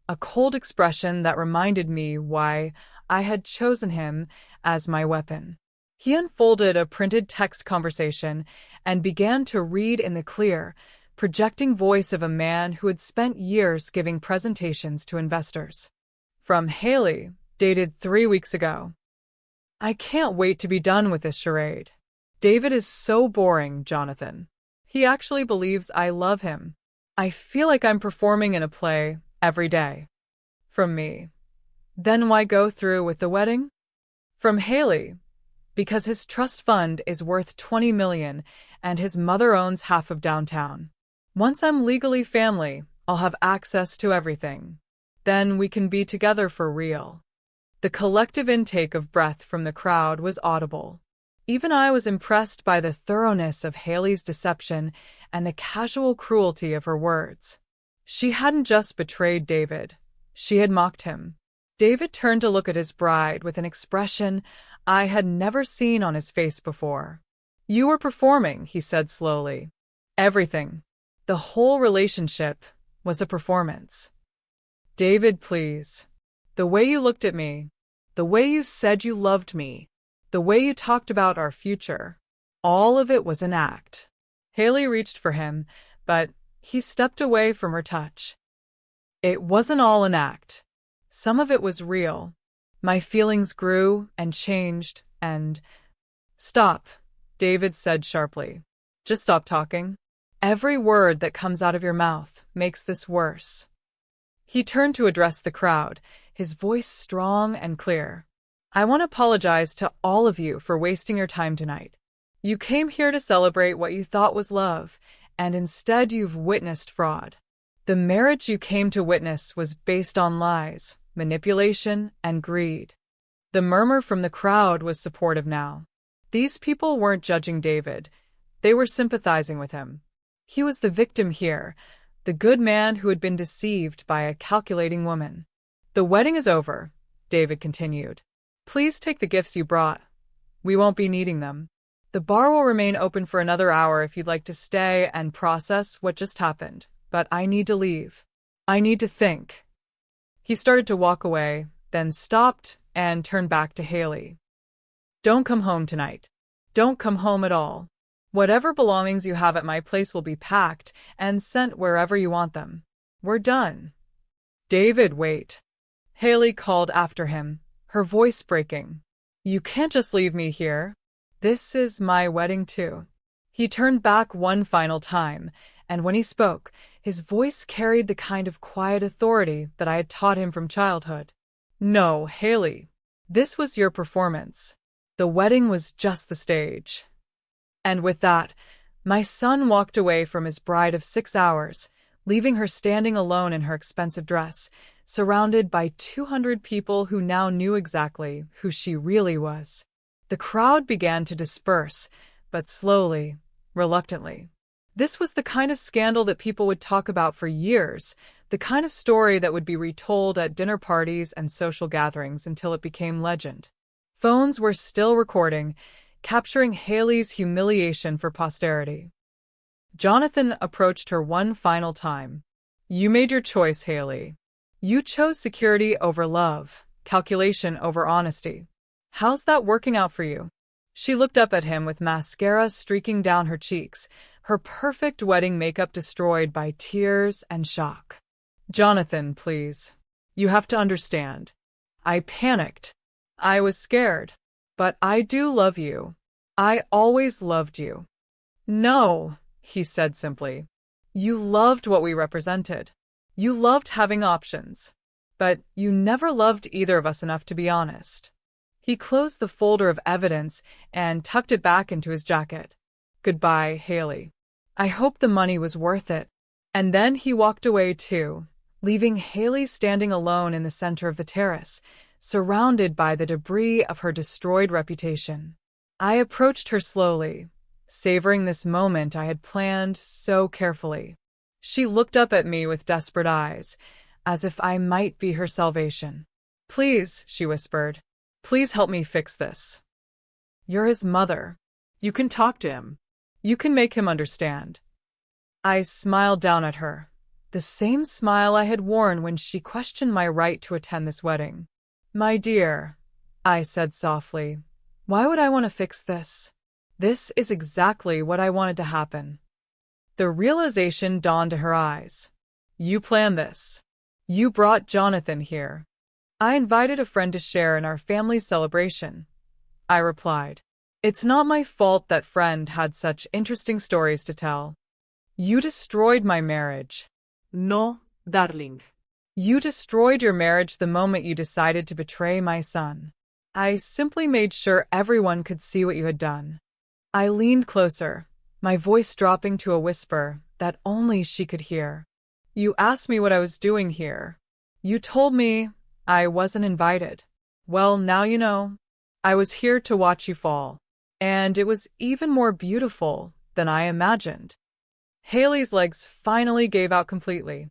a cold expression that reminded me why I had chosen him as my weapon. He unfolded a printed text conversation and began to read in the clear, projecting voice of a man who had spent years giving presentations to investors. From Haley, dated 3 weeks ago. I can't wait to be done with this charade. David is so boring, Jonathan. He actually believes I love him. I feel like I'm performing in a play every day. From me. Then why go through with the wedding? From Haley. Because his trust fund is worth $20 million and his mother owns half of downtown. Once I'm legally family, I'll have access to everything. Then we can be together for real. The collective intake of breath from the crowd was audible. Even I was impressed by the thoroughness of Haley's deception and the casual cruelty of her words. She hadn't just betrayed David. She had mocked him. David turned to look at his bride with an expression I had never seen on his face before. You were performing, he said slowly. Everything. The whole relationship was a performance. David, please. The way you looked at me, the way you said you loved me, the way you talked about our future, all of it was an act. Haley reached for him, but he stepped away from her touch. It wasn't all an act. Some of it was real. My feelings grew and changed, and "Stop," David said sharply. "Just stop talking. Every word that comes out of your mouth makes this worse." He turned to address the crowd, his voice strong and clear. "I want to apologize to all of you for wasting your time tonight. You came here to celebrate what you thought was love, and instead you've witnessed fraud. The marriage you came to witness was based on lies, manipulation, and greed." The murmur from the crowd was supportive now. These people weren't judging David. They were sympathizing with him. He was the victim here, the good man who had been deceived by a calculating woman. "The wedding is over," David continued. "Please take the gifts you brought. We won't be needing them. The bar will remain open for another hour if you'd like to stay and process what just happened, but I need to leave. I need to think." He started to walk away, then stopped and turned back to Haley. "Don't come home tonight. Don't come home at all. Whatever belongings you have at my place will be packed and sent wherever you want them. We're done." "David, wait," Haley called after him, her voice breaking. "You can't just leave me here. This is my wedding too." He turned back one final time, and when he spoke, his voice carried the kind of quiet authority that I had taught him from childhood. "No, Haley. This was your performance. The wedding was just the stage." And with that, my son walked away from his bride of 6 hours, leaving her standing alone in her expensive dress, surrounded by 200 people who now knew exactly who she really was. The crowd began to disperse, but slowly, reluctantly. This was the kind of scandal that people would talk about for years, the kind of story that would be retold at dinner parties and social gatherings until it became legend. Phones were still recording, capturing Haley's humiliation for posterity. Jonathan approached her one final time. "You made your choice, Haley. You chose security over love, calculation over honesty. How's that working out for you?" She looked up at him with mascara streaking down her cheeks, her perfect wedding makeup destroyed by tears and shock. "Jonathan, please. You have to understand. I panicked. I was scared. But I do love you. I always loved you." "No," he said simply. "You loved what we represented. You loved having options. But you never loved either of us enough to be honest." He closed the folder of evidence and tucked it back into his jacket. "Goodbye, Haley. I hope the money was worth it." And then he walked away too, leaving Haley standing alone in the center of the terrace, surrounded by the debris of her destroyed reputation. I approached her slowly, savoring this moment I had planned so carefully. She looked up at me with desperate eyes, as if I might be her salvation. "Please," she whispered, "please help me fix this. You're his mother. You can talk to him. You can make him understand." I smiled down at her, the same smile I had worn when she questioned my right to attend this wedding. "My dear," I said softly, "why would I want to fix this? This is exactly what I wanted to happen." The realization dawned to her eyes. "You planned this. You brought Jonathan here." "I invited a friend to share in our family celebration," I replied. "It's not my fault that friend had such interesting stories to tell." "You destroyed my marriage." No, darling. "You destroyed your marriage the moment you decided to betray my son." "I simply made sure everyone could see what you had done." I leaned closer, my voice dropping to a whisper that only she could hear. "You asked me what I was doing here. You told me I wasn't invited. Well, now you know. I was here to watch you fall. And it was even more beautiful than I imagined." Haley's legs finally gave out completely.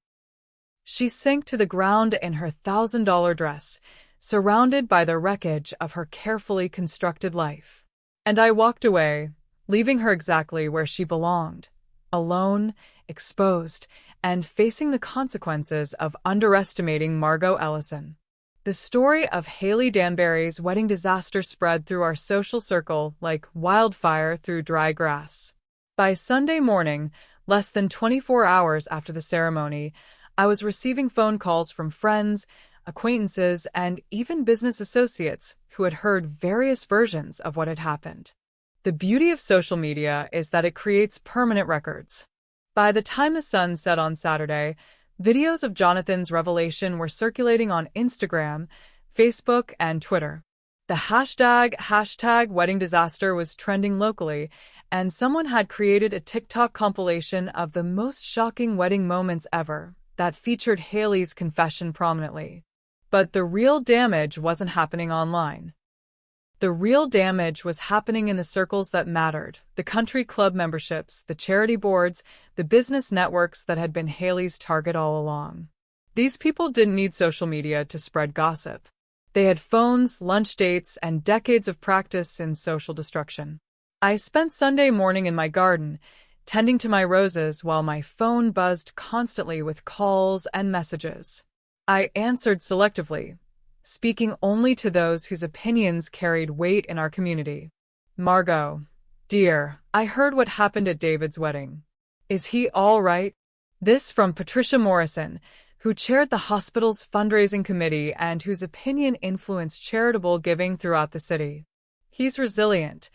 She sank to the ground in her $1,000 dress, surrounded by the wreckage of her carefully constructed life. And I walked away, leaving her exactly where she belonged, alone, exposed, and facing the consequences of underestimating Margot Ellison. The story of Haley Danbury's wedding disaster spread through our social circle like wildfire through dry grass. By Sunday morning, less than 24 hours after the ceremony, I was receiving phone calls from friends, acquaintances, and even business associates who had heard various versions of what had happened. The beauty of social media is that it creates permanent records. By the time the sun set on Saturday, videos of Jonathan's revelation were circulating on Instagram, Facebook, and Twitter. The hashtag wedding disaster was trending locally, and someone had created a TikTok compilation of the most shocking wedding moments ever that featured Hailey's confession prominently. But the real damage wasn't happening online. The real damage was happening in the circles that mattered, the country club memberships, the charity boards, the business networks that had been Hailey's target all along. These people didn't need social media to spread gossip. They had phones, lunch dates, and decades of practice in social destruction. I spent Sunday morning in my garden, tending to my roses while my phone buzzed constantly with calls and messages. I answered selectively, speaking only to those whose opinions carried weight in our community. Margot, dear, I heard what happened at David's wedding. Is he all right? This from Patricia Morrison, who chaired the hospital's fundraising committee and whose opinion influenced charitable giving throughout the city. He's resilient,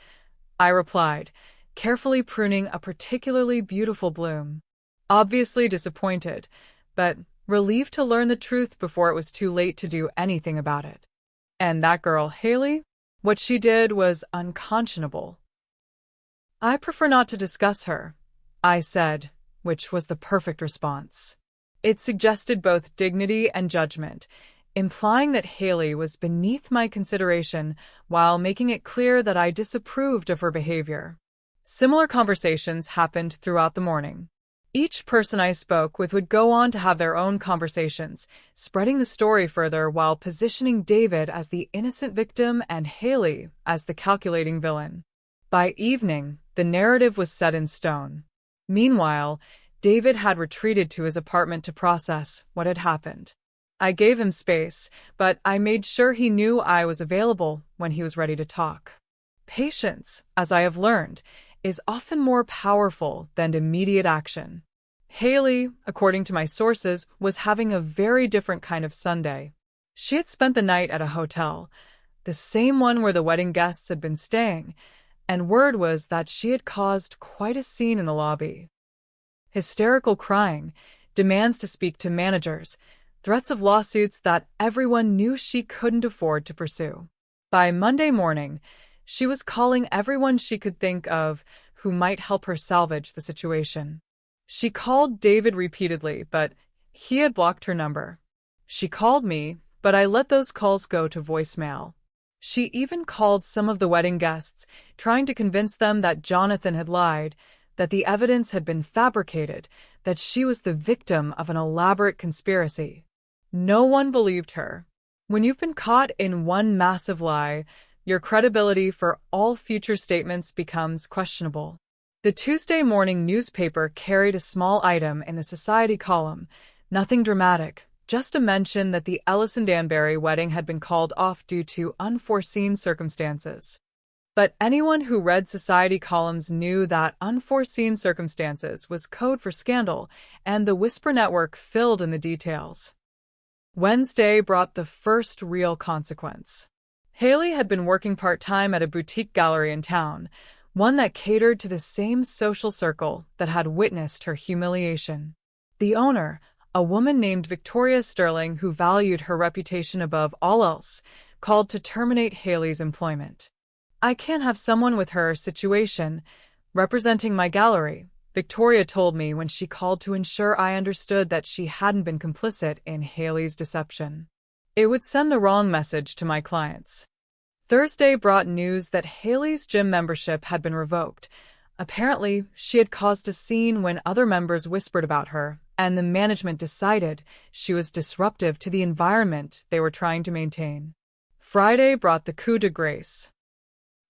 I replied, carefully pruning a particularly beautiful bloom. Obviously disappointed, but relieved to learn the truth before it was too late to do anything about it. And that girl, Hailey? What she did was unconscionable. I prefer not to discuss her, I said, which was the perfect response. It suggested both dignity and judgment, implying that Hailey was beneath my consideration while making it clear that I disapproved of her behavior. Similar conversations happened throughout the morning. Each person I spoke with would go on to have their own conversations, spreading the story further while positioning David as the innocent victim and Hailey as the calculating villain. By evening, the narrative was set in stone. Meanwhile, David had retreated to his apartment to process what had happened. I gave him space, but I made sure he knew I was available when he was ready to talk. Patience, as I have learned, is often more powerful than immediate action. Hailey, according to my sources, was having a very different kind of Sunday. She had spent the night at a hotel, the same one where the wedding guests had been staying, and word was that she had caused quite a scene in the lobby. Hysterical crying, demands to speak to managers, threats of lawsuits that everyone knew she couldn't afford to pursue. By Monday morning, she was calling everyone she could think of who might help her salvage the situation. She called David repeatedly, but he had blocked her number. She called me, but I let those calls go to voicemail. She even called some of the wedding guests, trying to convince them that Jonathan had lied, that the evidence had been fabricated, that she was the victim of an elaborate conspiracy. No one believed her. When you've been caught in one massive lie, your credibility for all future statements becomes questionable. The Tuesday morning newspaper carried a small item in the society column, nothing dramatic, just a mention that the Ellison Danbury wedding had been called off due to unforeseen circumstances. But anyone who read society columns knew that unforeseen circumstances was code for scandal, and the Whisper Network filled in the details. Wednesday brought the first real consequence. Hailey had been working part-time at a boutique gallery in town, one that catered to the same social circle that had witnessed her humiliation. The owner, a woman named Victoria Sterling who valued her reputation above all else, called to terminate Hailey's employment. I can't have someone with her situation representing my gallery, Victoria told me when she called to ensure I understood that she hadn't been complicit in Hailey's deception. It would send the wrong message to my clients. Thursday brought news that Hailey's gym membership had been revoked. Apparently, she had caused a scene when other members whispered about her, and the management decided she was disruptive to the environment they were trying to maintain. Friday brought the coup de grace.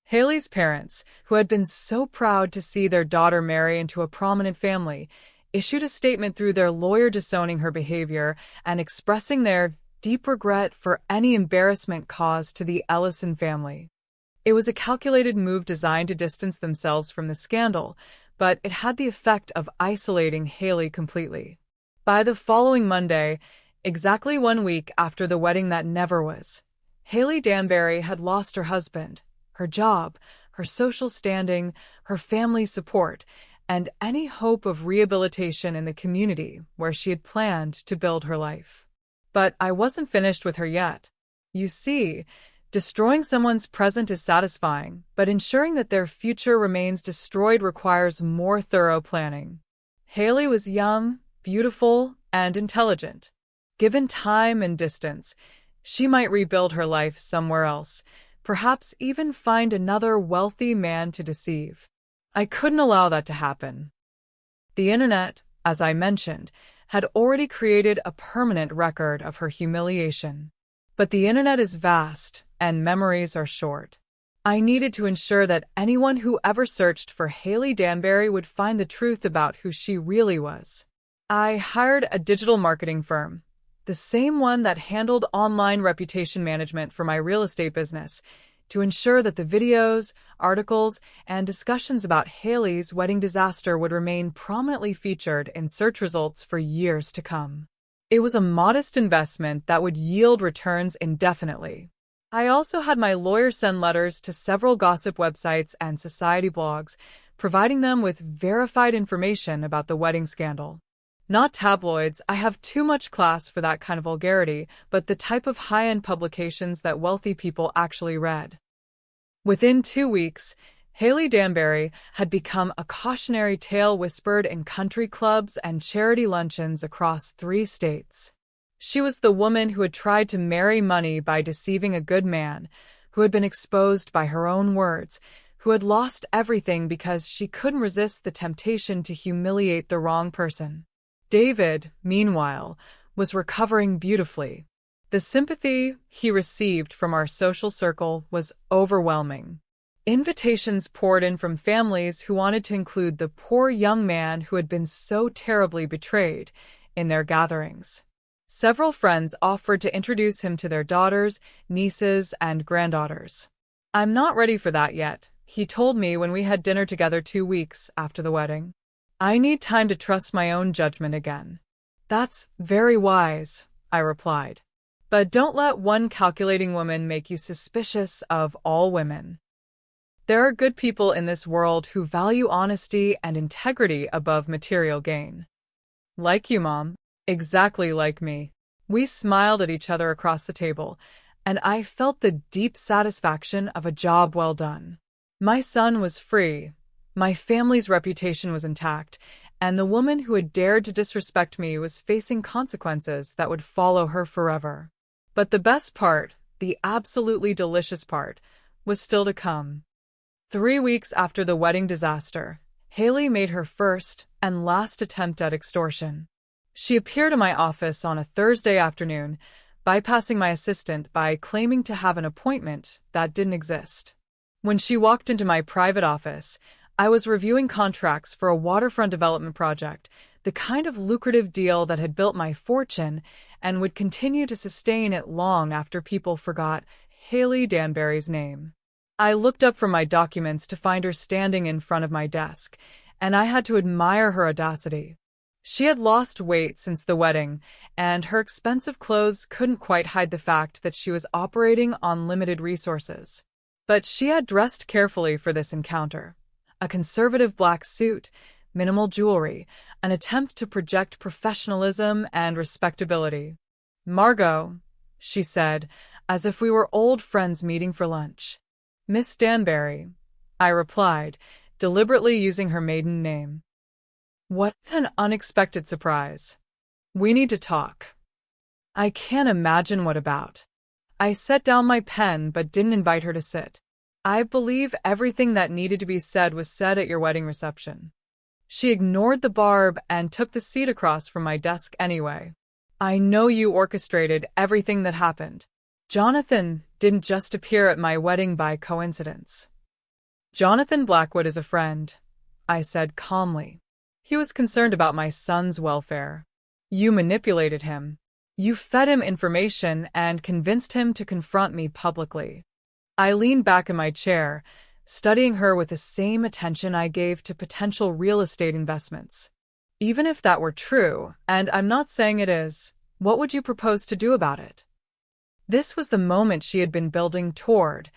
Hailey's parents, who had been so proud to see their daughter marry into a prominent family, issued a statement through their lawyer disowning her behavior and expressing their deep regret for any embarrassment caused to the Ellison family. It was a calculated move designed to distance themselves from the scandal, but it had the effect of isolating Hailey completely. By the following Monday, Exactly 1 week after the wedding that never was, Haley Danbury had lost her husband, her job, her social standing, her family support, and any hope of rehabilitation in the community where she had planned to build her life. But I wasn't finished with her yet. You see, destroying someone's present is satisfying, but ensuring that their future remains destroyed requires more thorough planning. Haley was young, beautiful, and intelligent. Given time and distance, she might rebuild her life somewhere else, perhaps even find another wealthy man to deceive. I couldn't allow that to happen. The internet, as I mentioned, had already created a permanent record of her humiliation. But the internet is vast, and memories are short. I needed to ensure that anyone who ever searched for Haley Danbury would find the truth about who she really was. I hired a digital marketing firm, the same one that handled online reputation management for my real estate business, to ensure that the videos, articles, and discussions about Haley's wedding disaster would remain prominently featured in search results for years to come. It was a modest investment that would yield returns indefinitely. I also had my lawyer send letters to several gossip websites and society blogs, providing them with verified information about the wedding scandal. Not tabloids, I have too much class for that kind of vulgarity, but the type of high-end publications that wealthy people actually read. Within 2 weeks, Haley Danbury had become a cautionary tale whispered in country clubs and charity luncheons across 3 states. She was the woman who had tried to marry money by deceiving a good man, who had been exposed by her own words, who had lost everything because she couldn't resist the temptation to humiliate the wrong person. David, meanwhile, was recovering beautifully. The sympathy he received from our social circle was overwhelming. Invitations poured in from families who wanted to include the poor young man who had been so terribly betrayed in their gatherings. Several friends offered to introduce him to their daughters, nieces, and granddaughters. "I'm not ready for that yet," he told me when we had dinner together 2 weeks after the wedding. "I need time to trust my own judgment again." "That's very wise," I replied. "But don't let one calculating woman make you suspicious of all women. There are good people in this world who value honesty and integrity above material gain." "Like you, Mom." "Exactly like me." We smiled at each other across the table, and I felt the deep satisfaction of a job well done. My son was free, my family's reputation was intact, and the woman who had dared to disrespect me was facing consequences that would follow her forever. But the best part, the absolutely delicious part, was still to come. 3 weeks after the wedding disaster, Haley made her first and last attempt at extortion. She appeared in my office on a Thursday afternoon, bypassing my assistant by claiming to have an appointment that didn't exist. When she walked into my private office, I was reviewing contracts for a waterfront development project, the kind of lucrative deal that had built my fortune and would continue to sustain it long after people forgot Haley Danbury's name. I looked up from my documents to find her standing in front of my desk, and I had to admire her audacity. She had lost weight since the wedding, and her expensive clothes couldn't quite hide the fact that she was operating on limited resources. But she had dressed carefully for this encounter. A conservative black suit, minimal jewelry, an attempt to project professionalism and respectability. "Margot," she said, as if we were old friends meeting for lunch. "Miss Danbury," I replied, deliberately using her maiden name. What an unexpected surprise. "We need to talk." "I can't imagine what about." I set down my pen but didn't invite her to sit. "I believe everything that needed to be said was said at your wedding reception." She ignored the barb and took the seat across from my desk anyway. "I know you orchestrated everything that happened. Jonathan didn't just appear at my wedding by coincidence." "Jonathan Blackwood is a friend," I said calmly. "He was concerned about my son's welfare. You manipulated him. You fed him information and convinced him to confront me publicly." I leaned back in my chair, studying her with the same attention I gave to potential real estate investments. "Even if that were true, and I'm not saying it is, What would you propose to do about it? This was the moment she had been building toward,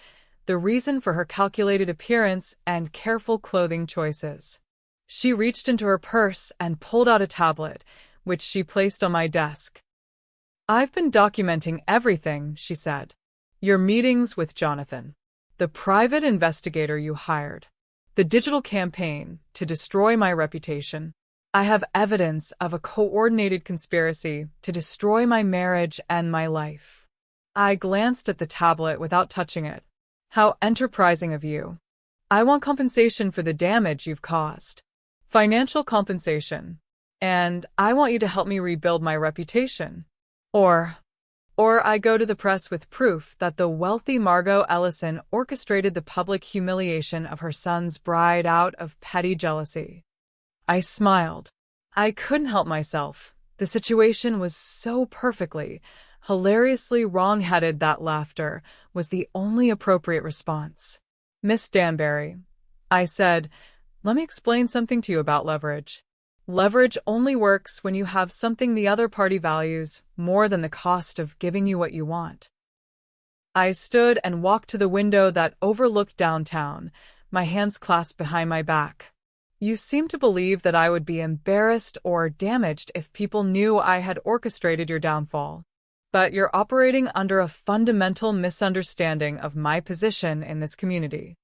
the reason for her calculated appearance and careful clothing choices. She reached into her purse and pulled out a tablet, which she placed on my desk. I've been documenting everything, she said. Your meetings with Jonathan, the private investigator you hired, the digital campaign to destroy my reputation. I have evidence of a coordinated conspiracy to destroy my marriage and my life. I glanced at the tablet without touching it. How enterprising of you. I want compensation for the damage you've caused. Financial compensation. And I want you to help me rebuild my reputation. Or I go to the press with proof that the wealthy Margot Ellison orchestrated the public humiliation of her son's bride out of petty jealousy. I smiled. I couldn't help myself. The situation was so perfectly, hilariously wrong-headed that laughter was the only appropriate response. Miss Danbury, I said, let me explain something to you about leverage. Leverage only works when you have something the other party values more than the cost of giving you what you want. I stood and walked to the window that overlooked downtown, my hands clasped behind my back. You seem to believe that I would be embarrassed or damaged if people knew I had orchestrated your downfall. But you're operating under a fundamental misunderstanding of my position in this community.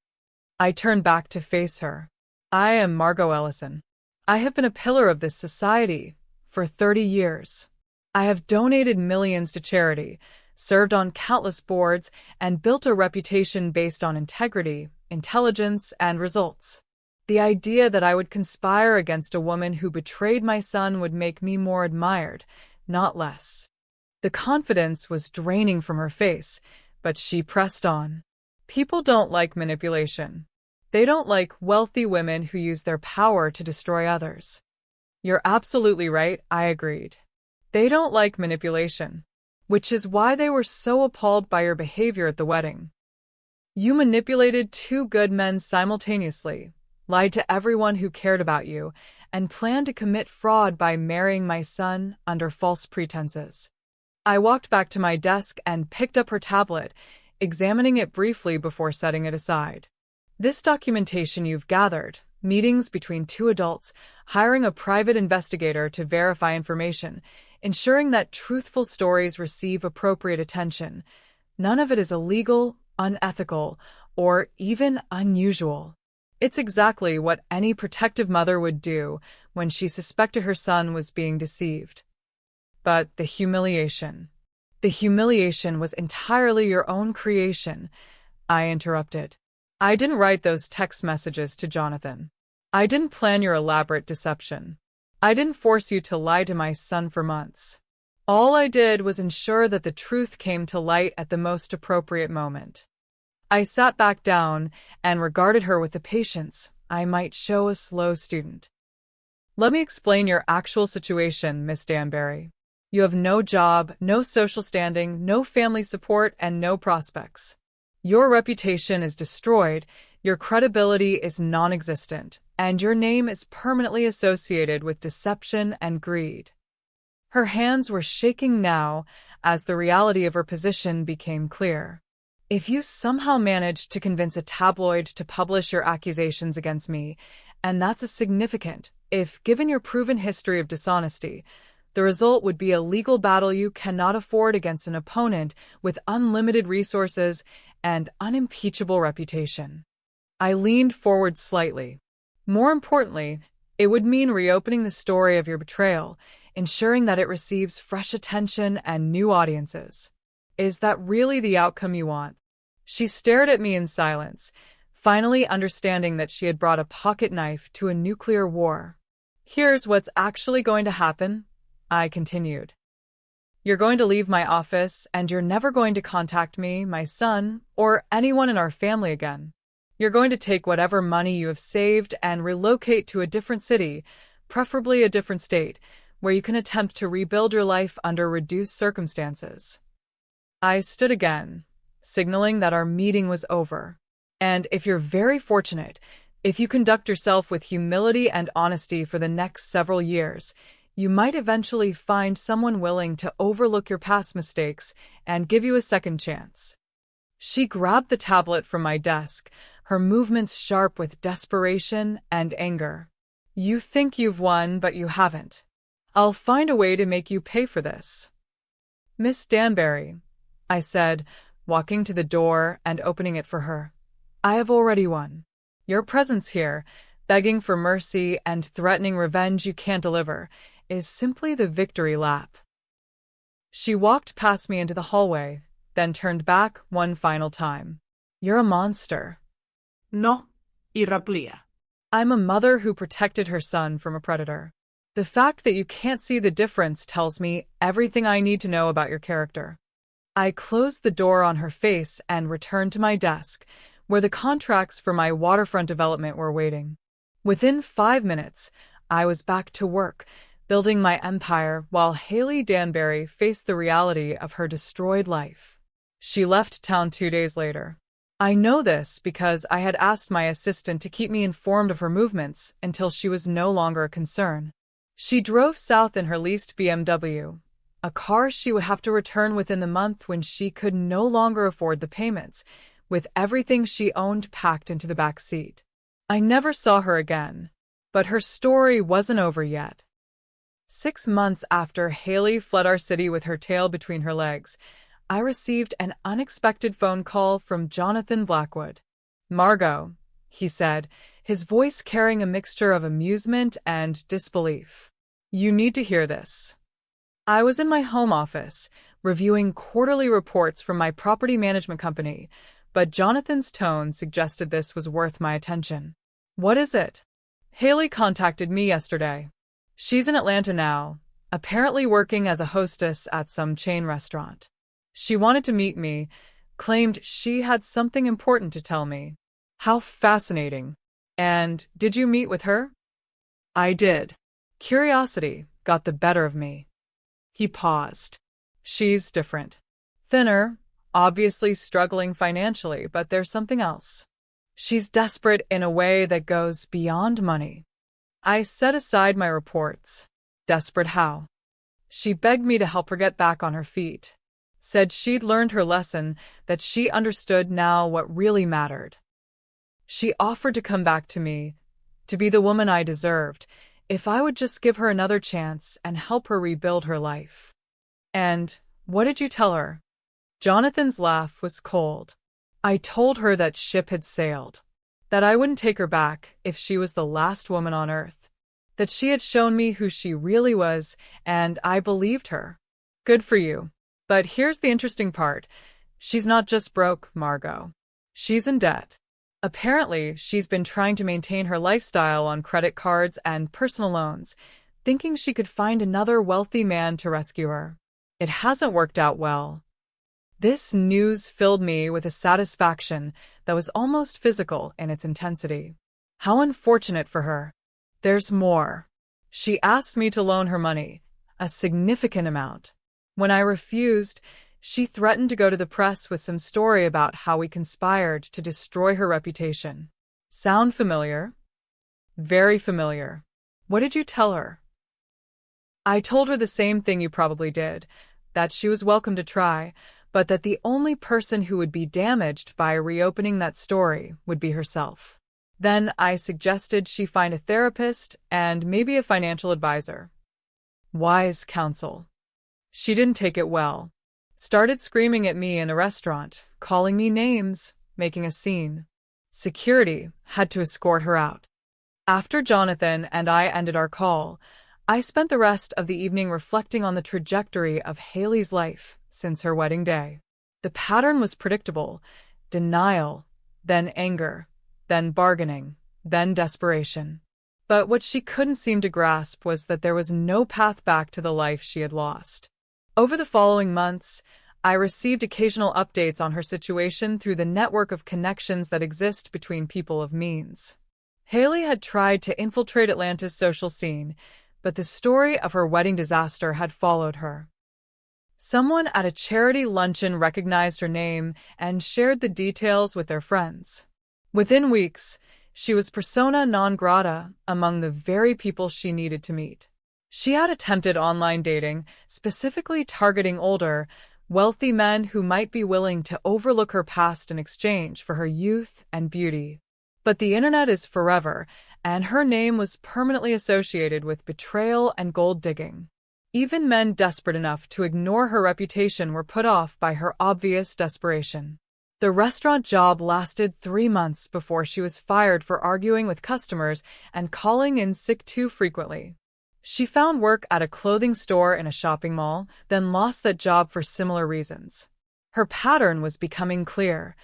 I turned back to face her. I am Margot Ellison. I have been a pillar of this society for 30 years. I have donated millions to charity, served on countless boards, and built a reputation based on integrity, intelligence, and results. The idea that I would conspire against a woman who betrayed my son would make me more admired, not less. The confidence was draining from her face, but she pressed on. People don't like manipulation. They don't like wealthy women who use their power to destroy others. You're absolutely right, I agreed. They don't like manipulation, which is why they were so appalled by your behavior at the wedding. You manipulated two good men simultaneously, lied to everyone who cared about you, and planned to commit fraud by marrying my son under false pretenses. I walked back to my desk and picked up her tablet, examining it briefly before setting it aside. This documentation you've gathered, meetings between two adults, hiring a private investigator to verify information, ensuring that truthful stories receive appropriate attention, none of it is illegal, unethical, or even unusual. It's exactly what any protective mother would do when she suspected her son was being deceived. But the humiliation was entirely your own creation, I interrupted. I didn't write those text messages to Jonathan. I didn't plan your elaborate deception. I didn't force you to lie to my son for months. All I did was ensure that the truth came to light at the most appropriate moment. I sat back down and regarded her with the patience I might show a slow student. Let me explain your actual situation, Miss Danbury. You have no job, no social standing, no family support, and no prospects. Your reputation is destroyed, your credibility is non-existent, and your name is permanently associated with deception and greed. Her hands were shaking now as the reality of her position became clear. If you somehow managed to convince a tabloid to publish your accusations against me, and that's a significant, if given your proven history of dishonesty, the result would be a legal battle you cannot afford against an opponent with unlimited resources and unimpeachable reputation. I leaned forward slightly. More importantly, it would mean reopening the story of your betrayal, ensuring that it receives fresh attention and new audiences. Is that really the outcome you want? She stared at me in silence, finally understanding that she had brought a pocket knife to a nuclear war. Here's what's actually going to happen, I continued. You're going to leave my office, and you're never going to contact me, my son, or anyone in our family again. You're going to take whatever money you have saved and relocate to a different city, preferably a different state, where you can attempt to rebuild your life under reduced circumstances. I stood again, signaling that our meeting was over. And if you're very fortunate, if you conduct yourself with humility and honesty for the next several years, you might eventually find someone willing to overlook your past mistakes and give you a second chance. She grabbed the tablet from my desk, her movements sharp with desperation and anger. You think you've won, but you haven't. I'll find a way to make you pay for this. Miss Danbury, I said, walking to the door and opening it for her. I have already won. Your presence here, begging for mercy and threatening revenge you can't deliver, is simply the victory lap. She walked past me into the hallway, then turned back one final time. You're a monster. No, Iraplia. I'm a mother who protected her son from a predator. The fact that you can't see the difference tells me everything I need to know about your character. I closed the door on her face and returned to my desk, where the contracts for my waterfront development were waiting. Within 5 minutes, I was back to work, building my empire while Haley Danbury faced the reality of her destroyed life. She left town 2 days later. I know this because I had asked my assistant to keep me informed of her movements until she was no longer a concern. She drove south in her leased BMW, a car she would have to return within the month when she could no longer afford the payments, with everything she owned packed into the back seat. I never saw her again, but her story wasn't over yet. 6 months after Haley fled our city with her tail between her legs, I received an unexpected phone call from Jonathan Blackwood. Margot, he said, his voice carrying a mixture of amusement and disbelief. You need to hear this. I was in my home office, reviewing quarterly reports from my property management company, but Jonathan's tone suggested this was worth my attention. What is it? Haley contacted me yesterday. She's in Atlanta now, apparently working as a hostess at some chain restaurant. She wanted to meet me, claimed she had something important to tell me. How fascinating. And did you meet with her? I did. Curiosity got the better of me. He paused. She's different. Thinner, obviously struggling financially, but there's something else. She's desperate in a way that goes beyond money. I set aside my reports. Desperate how? She begged me to help her get back on her feet. Said she'd learned her lesson, that she understood now what really mattered. She offered to come back to me, to be the woman I deserved, if I would just give her another chance and help her rebuild her life. And what did you tell her? Jonathan's laugh was cold. I told her that ship had sailed, that I wouldn't take her back if she was the last woman on earth, that she had shown me who she really was, and I believed her. Good for you. But here's the interesting part. She's not just broke, Margot. She's in debt. Apparently, she's been trying to maintain her lifestyle on credit cards and personal loans, thinking she could find another wealthy man to rescue her. It hasn't worked out well. This news filled me with a satisfaction that was almost physical in its intensity. How unfortunate for her. There's more. She asked me to loan her money, a significant amount. When I refused, she threatened to go to the press with some story about how we conspired to destroy her reputation. Sound familiar? Very familiar. What did you tell her? I told her the same thing you probably did, that she was welcome to try, but that the only person who would be damaged by reopening that story would be herself. Then I suggested she find a therapist and maybe a financial advisor. Wise counsel. She didn't take it well. Started screaming at me in the restaurant, calling me names, making a scene. Security had to escort her out. After Jonathan and I ended our call, I spent the rest of the evening reflecting on the trajectory of Haley's life since her wedding day. The pattern was predictable: denial, then anger, then bargaining, then desperation. But what she couldn't seem to grasp was that there was no path back to the life she had lost. Over the following months, I received occasional updates on her situation through the network of connections that exist between people of means. Haley had tried to infiltrate Atlanta's social scene, but the story of her wedding disaster had followed her. Someone at a charity luncheon recognized her name and shared the details with their friends. Within weeks, she was persona non grata among the very people she needed to meet. She had attempted online dating, specifically targeting older, wealthy men who might be willing to overlook her past in exchange for her youth and beauty. But the internet is forever, and her name was permanently associated with betrayal and gold digging. Even men desperate enough to ignore her reputation were put off by her obvious desperation. The restaurant job lasted 3 months before she was fired for arguing with customers and calling in sick too frequently. She found work at a clothing store in a shopping mall, then lost that job for similar reasons. Her pattern was becoming clear.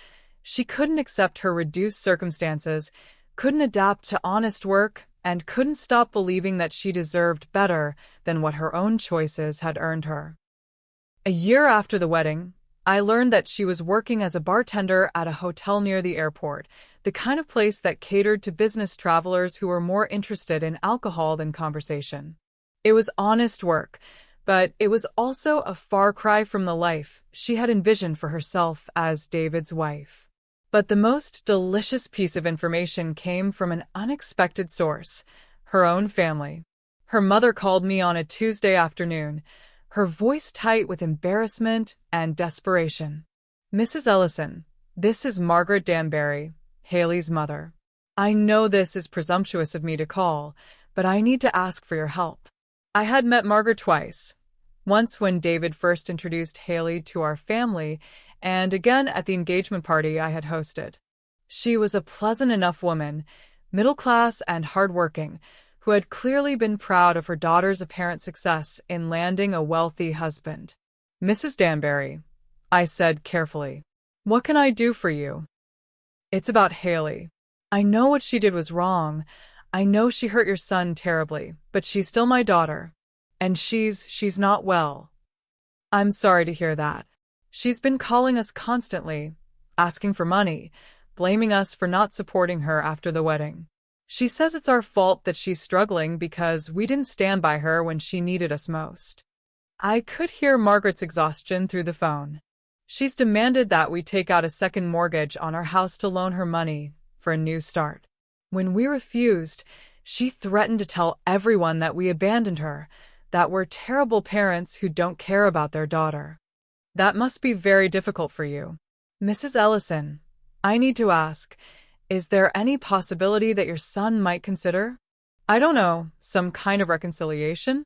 She couldn't accept her reduced circumstances, couldn't adapt to honest work, and couldn't stop believing that she deserved better than what her own choices had earned her. A year after the wedding, I learned that she was working as a bartender at a hotel near the airport, the kind of place that catered to business travelers who were more interested in alcohol than conversation. It was honest work, but it was also a far cry from the life she had envisioned for herself as David's wife. But the most delicious piece of information came from an unexpected source: her own family. Her mother called me on a Tuesday afternoon, her voice tight with embarrassment and desperation. "Mrs. Ellison, this is Margaret Danbury, Haley's mother. I know this is presumptuous of me to call, but I need to ask for your help." I had met Margaret twice, once when David first introduced Haley to our family, and again at the engagement party I had hosted. She was a pleasant enough woman, middle class and hardworking, who had clearly been proud of her daughter's apparent success in landing a wealthy husband. "Mrs. Danbury," I said carefully, "what can I do for you?" "It's about Haley. I know what she did was wrong. I know she hurt your son terribly, but she's still my daughter. And she's not well." "I'm sorry to hear that. She's been calling us constantly, asking for money, blaming us for not supporting her after the wedding. She says it's our fault that she's struggling because we didn't stand by her when she needed us most." I could hear Margaret's exhaustion through the phone. She's demanded that we take out a second mortgage on our house to loan her money for a new start. When we refused, she threatened to tell everyone that we abandoned her, that we're terrible parents who don't care about their daughter. That must be very difficult for you. "Mrs. Ellison, I need to ask, is there any possibility that your son might consider, I don't know, some kind of reconciliation?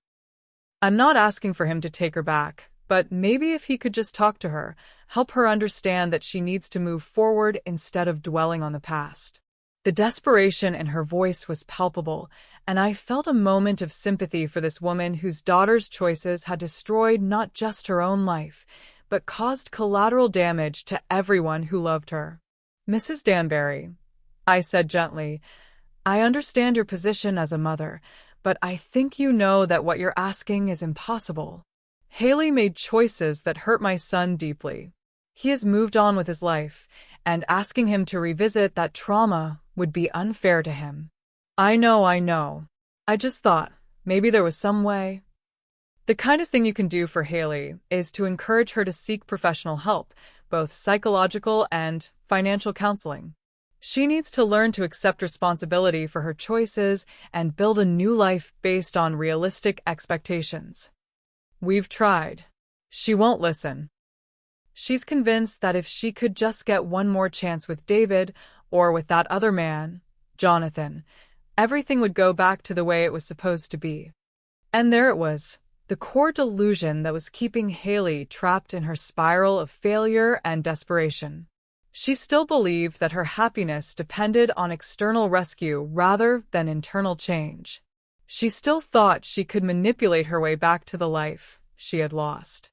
I'm not asking for him to take her back, but maybe if he could just talk to her, help her understand that she needs to move forward instead of dwelling on the past." The desperation in her voice was palpable, and I felt a moment of sympathy for this woman whose daughter's choices had destroyed not just her own life, but caused collateral damage to everyone who loved her. "Mrs. Danbury," I said gently, "I understand your position as a mother, but I think you know that what you're asking is impossible. Haley made choices that hurt my son deeply. He has moved on with his life, and asking him to revisit that trauma would be unfair to him." I know. I just thought, maybe there was some way. "The kindest thing you can do for Haley is to encourage her to seek professional help, both psychological and financial counseling. She needs to learn to accept responsibility for her choices and build a new life based on realistic expectations. We've tried. She won't listen. She's convinced that if she could just get one more chance with David or with that other man, Jonathan, everything would go back to the way it was supposed to be. And there it was, the core delusion that was keeping Haley trapped in her spiral of failure and desperation. She still believed that her happiness depended on external rescue rather than internal change. She still thought she could manipulate her way back to the life she had lost.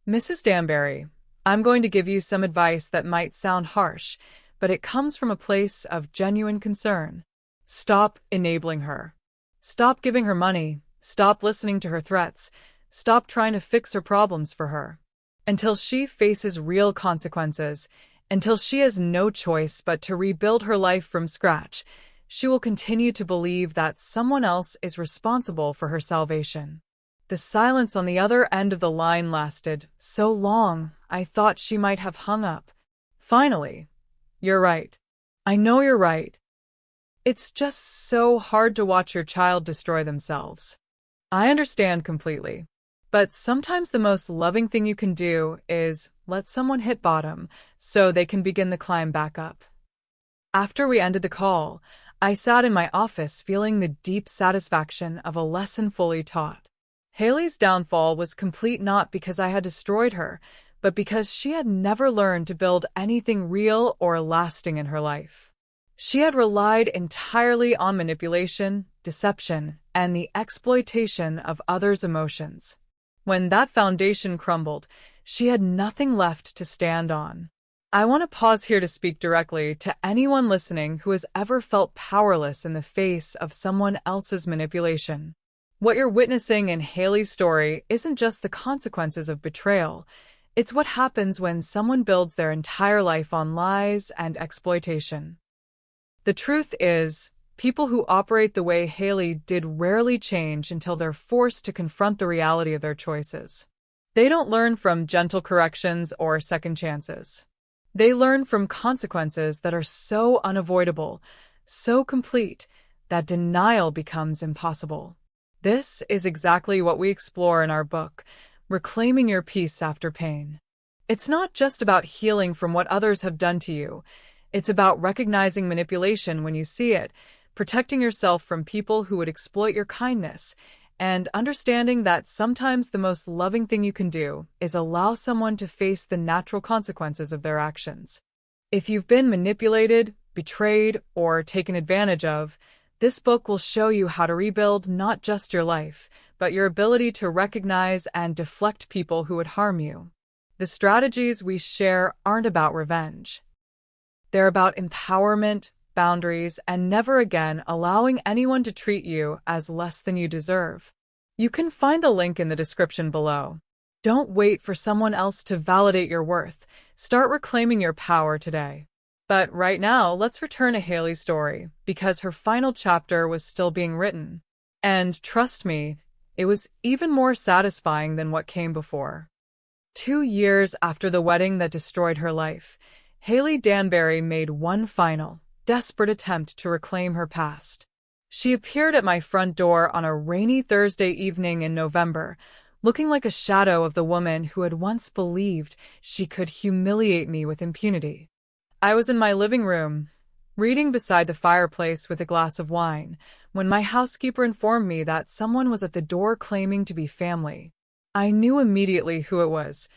"Mrs. Danbury, I'm going to give you some advice that might sound harsh, but it comes from a place of genuine concern. Stop enabling her. Stop giving her money. Stop listening to her threats. Stop trying to fix her problems for her. Until she faces real consequences, until she has no choice but to rebuild her life from scratch, she will continue to believe that someone else is responsible for her salvation." The silence on the other end of the line lasted so long I thought she might have hung up. Finally, "You're right. I know you're right. It's just so hard to watch your child destroy themselves." I understand completely. But sometimes the most loving thing you can do is let someone hit bottom so they can begin the climb back up. After we ended the call, I sat in my office feeling the deep satisfaction of a lesson fully taught. Haley's downfall was complete not because I had destroyed her, but because she had never learned to build anything real or lasting in her life. She had relied entirely on manipulation, deception, and the exploitation of others' emotions. When that foundation crumbled, she had nothing left to stand on. I want to pause here to speak directly to anyone listening who has ever felt powerless in the face of someone else's manipulation. What you're witnessing in Haley's story isn't just the consequences of betrayal. It's what happens when someone builds their entire life on lies and exploitation. The truth is, people who operate the way Haley did rarely change until they're forced to confront the reality of their choices. They don't learn from gentle corrections or second chances. They learn from consequences that are so unavoidable, so complete, that denial becomes impossible. This is exactly what we explore in our book, Reclaiming Your Peace After Pain. It's not just about healing from what others have done to you. It's about recognizing manipulation when you see it, protecting yourself from people who would exploit your kindness, and understanding that sometimes the most loving thing you can do is allow someone to face the natural consequences of their actions. If you've been manipulated, betrayed, or taken advantage of, this book will show you how to rebuild not just your life, but your ability to recognize and deflect people who would harm you. The strategies we share aren't about revenge. They're about empowerment, boundaries, and never again allowing anyone to treat you as less than you deserve. You can find the link in the description below. Don't wait for someone else to validate your worth. Start reclaiming your power today. But right now, let's return to Haley's story, because her final chapter was still being written. And trust me, it was even more satisfying than what came before. 2 years after the wedding that destroyed her life, Haley Danbury made one final, desperate attempt to reclaim her past. She appeared at my front door on a rainy Thursday evening in November, looking like a shadow of the woman who had once believed she could humiliate me with impunity. I was in my living room, reading beside the fireplace with a glass of wine, when my housekeeper informed me that someone was at the door claiming to be family. I knew immediately who it was.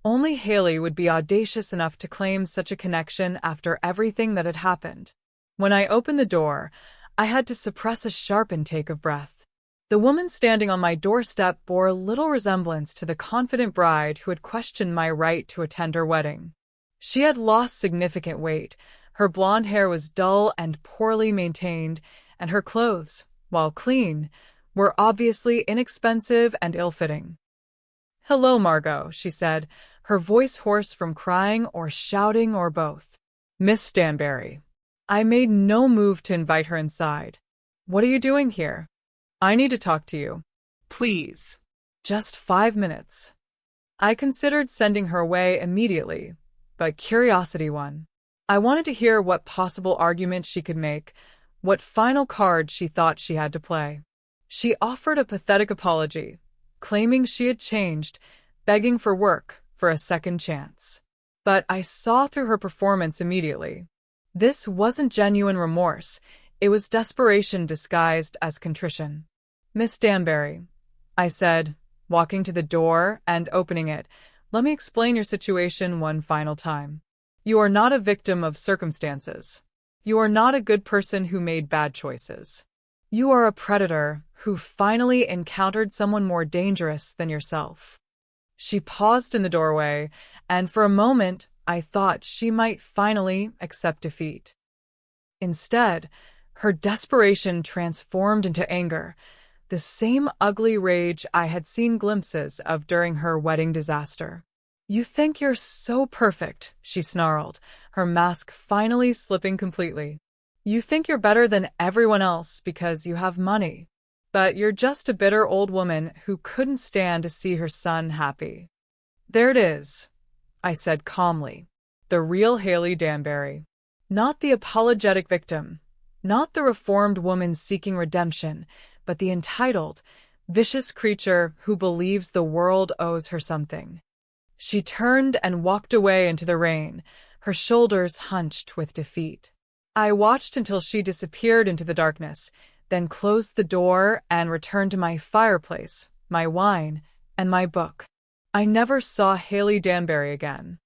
Only Haley would be audacious enough to claim such a connection after everything that had happened. When I opened the door, I had to suppress a sharp intake of breath. The woman standing on my doorstep bore little resemblance to the confident bride who had questioned my right to attend her wedding. She had lost significant weight, her blonde hair was dull and poorly maintained, and her clothes, while clean, were obviously inexpensive and ill-fitting. "Hello, Margot," she said, her voice hoarse from crying or shouting or both. "Miss Danbury." I made no move to invite her inside. "What are you doing here? I need to talk to you." Please. "Just 5 minutes." I considered sending her away immediately, but curiosity won. I wanted to hear what possible argument she could make, what final card she thought she had to play. She offered a pathetic apology, claiming she had changed, begging for work, for a second chance. But I saw through her performance immediately. This wasn't genuine remorse, it was desperation disguised as contrition. "Miss Danbury," I said, walking to the door and opening it, "let me explain your situation one final time. You are not a victim of circumstances. You are not a good person who made bad choices. You are a predator who finally encountered someone more dangerous than yourself." She paused in the doorway, and for a moment I thought she might finally accept defeat. Instead, her desperation transformed into anger, the same ugly rage I had seen glimpses of during her wedding disaster. "You think you're so perfect," she snarled, her mask finally slipping completely. "You think you're better than everyone else because you have money. But you're just a bitter old woman who couldn't stand to see her son happy." "There it is," I said calmly. "The real Haley Danbury. Not the apologetic victim, not the reformed woman seeking redemption, but the entitled, vicious creature who believes the world owes her something. She turned and walked away into the rain, her shoulders hunched with defeat. I watched until she disappeared into the darkness, then closed the door and returned to my fireplace, my wine, and my book. I never saw Haley Danbury again.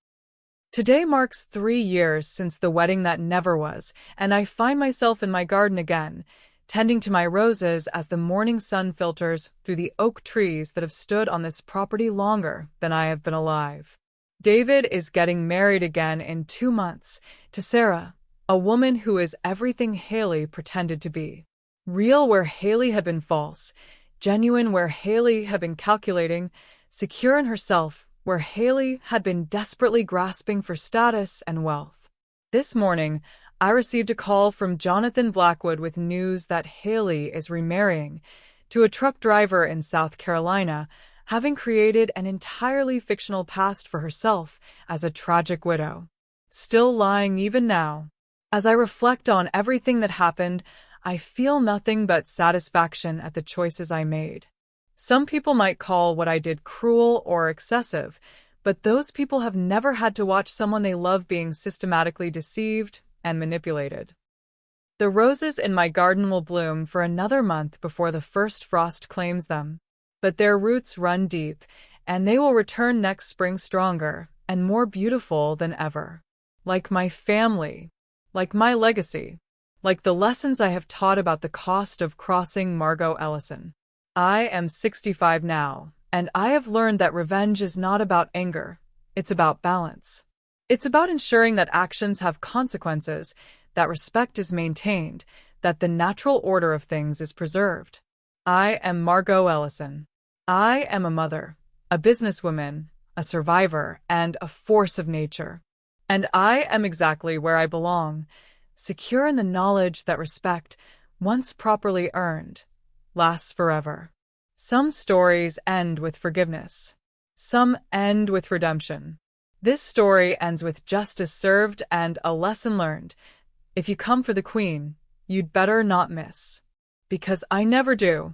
Today marks 3 years since the wedding that never was, and I find myself in my garden again, tending to my roses as the morning sun filters through the oak trees that have stood on this property longer than I have been alive. David is getting married again in 2 months to Sarah, a woman who is everything Haley pretended to be. Real where Haley had been false, genuine where Haley had been calculating, secure in herself where Haley had been desperately grasping for status and wealth. This morning, I received a call from Jonathan Blackwood with news that Haley is remarrying to a truck driver in South Carolina, having created an entirely fictional past for herself as a tragic widow. Still lying even now. As I reflect on everything that happened, I feel nothing but satisfaction at the choices I made. Some people might call what I did cruel or excessive, but those people have never had to watch someone they love being systematically deceived and manipulated. The roses in my garden will bloom for another month before the first frost claims them, but their roots run deep, and they will return next spring stronger and more beautiful than ever. Like my family, like my legacy, like the lessons I have taught about the cost of crossing Margot Ellison. I am 65 now, and I have learned that revenge is not about anger, it's about balance. It's about ensuring that actions have consequences, that respect is maintained, that the natural order of things is preserved. I am Margot Ellison. I am a mother, a businesswoman, a survivor, and a force of nature. And I am exactly where I belong, secure in the knowledge that respect, once properly earned, lasts forever. Some stories end with forgiveness. Some end with redemption. This story ends with justice served and a lesson learned. If you come for the queen, you'd better not miss. Because I never do.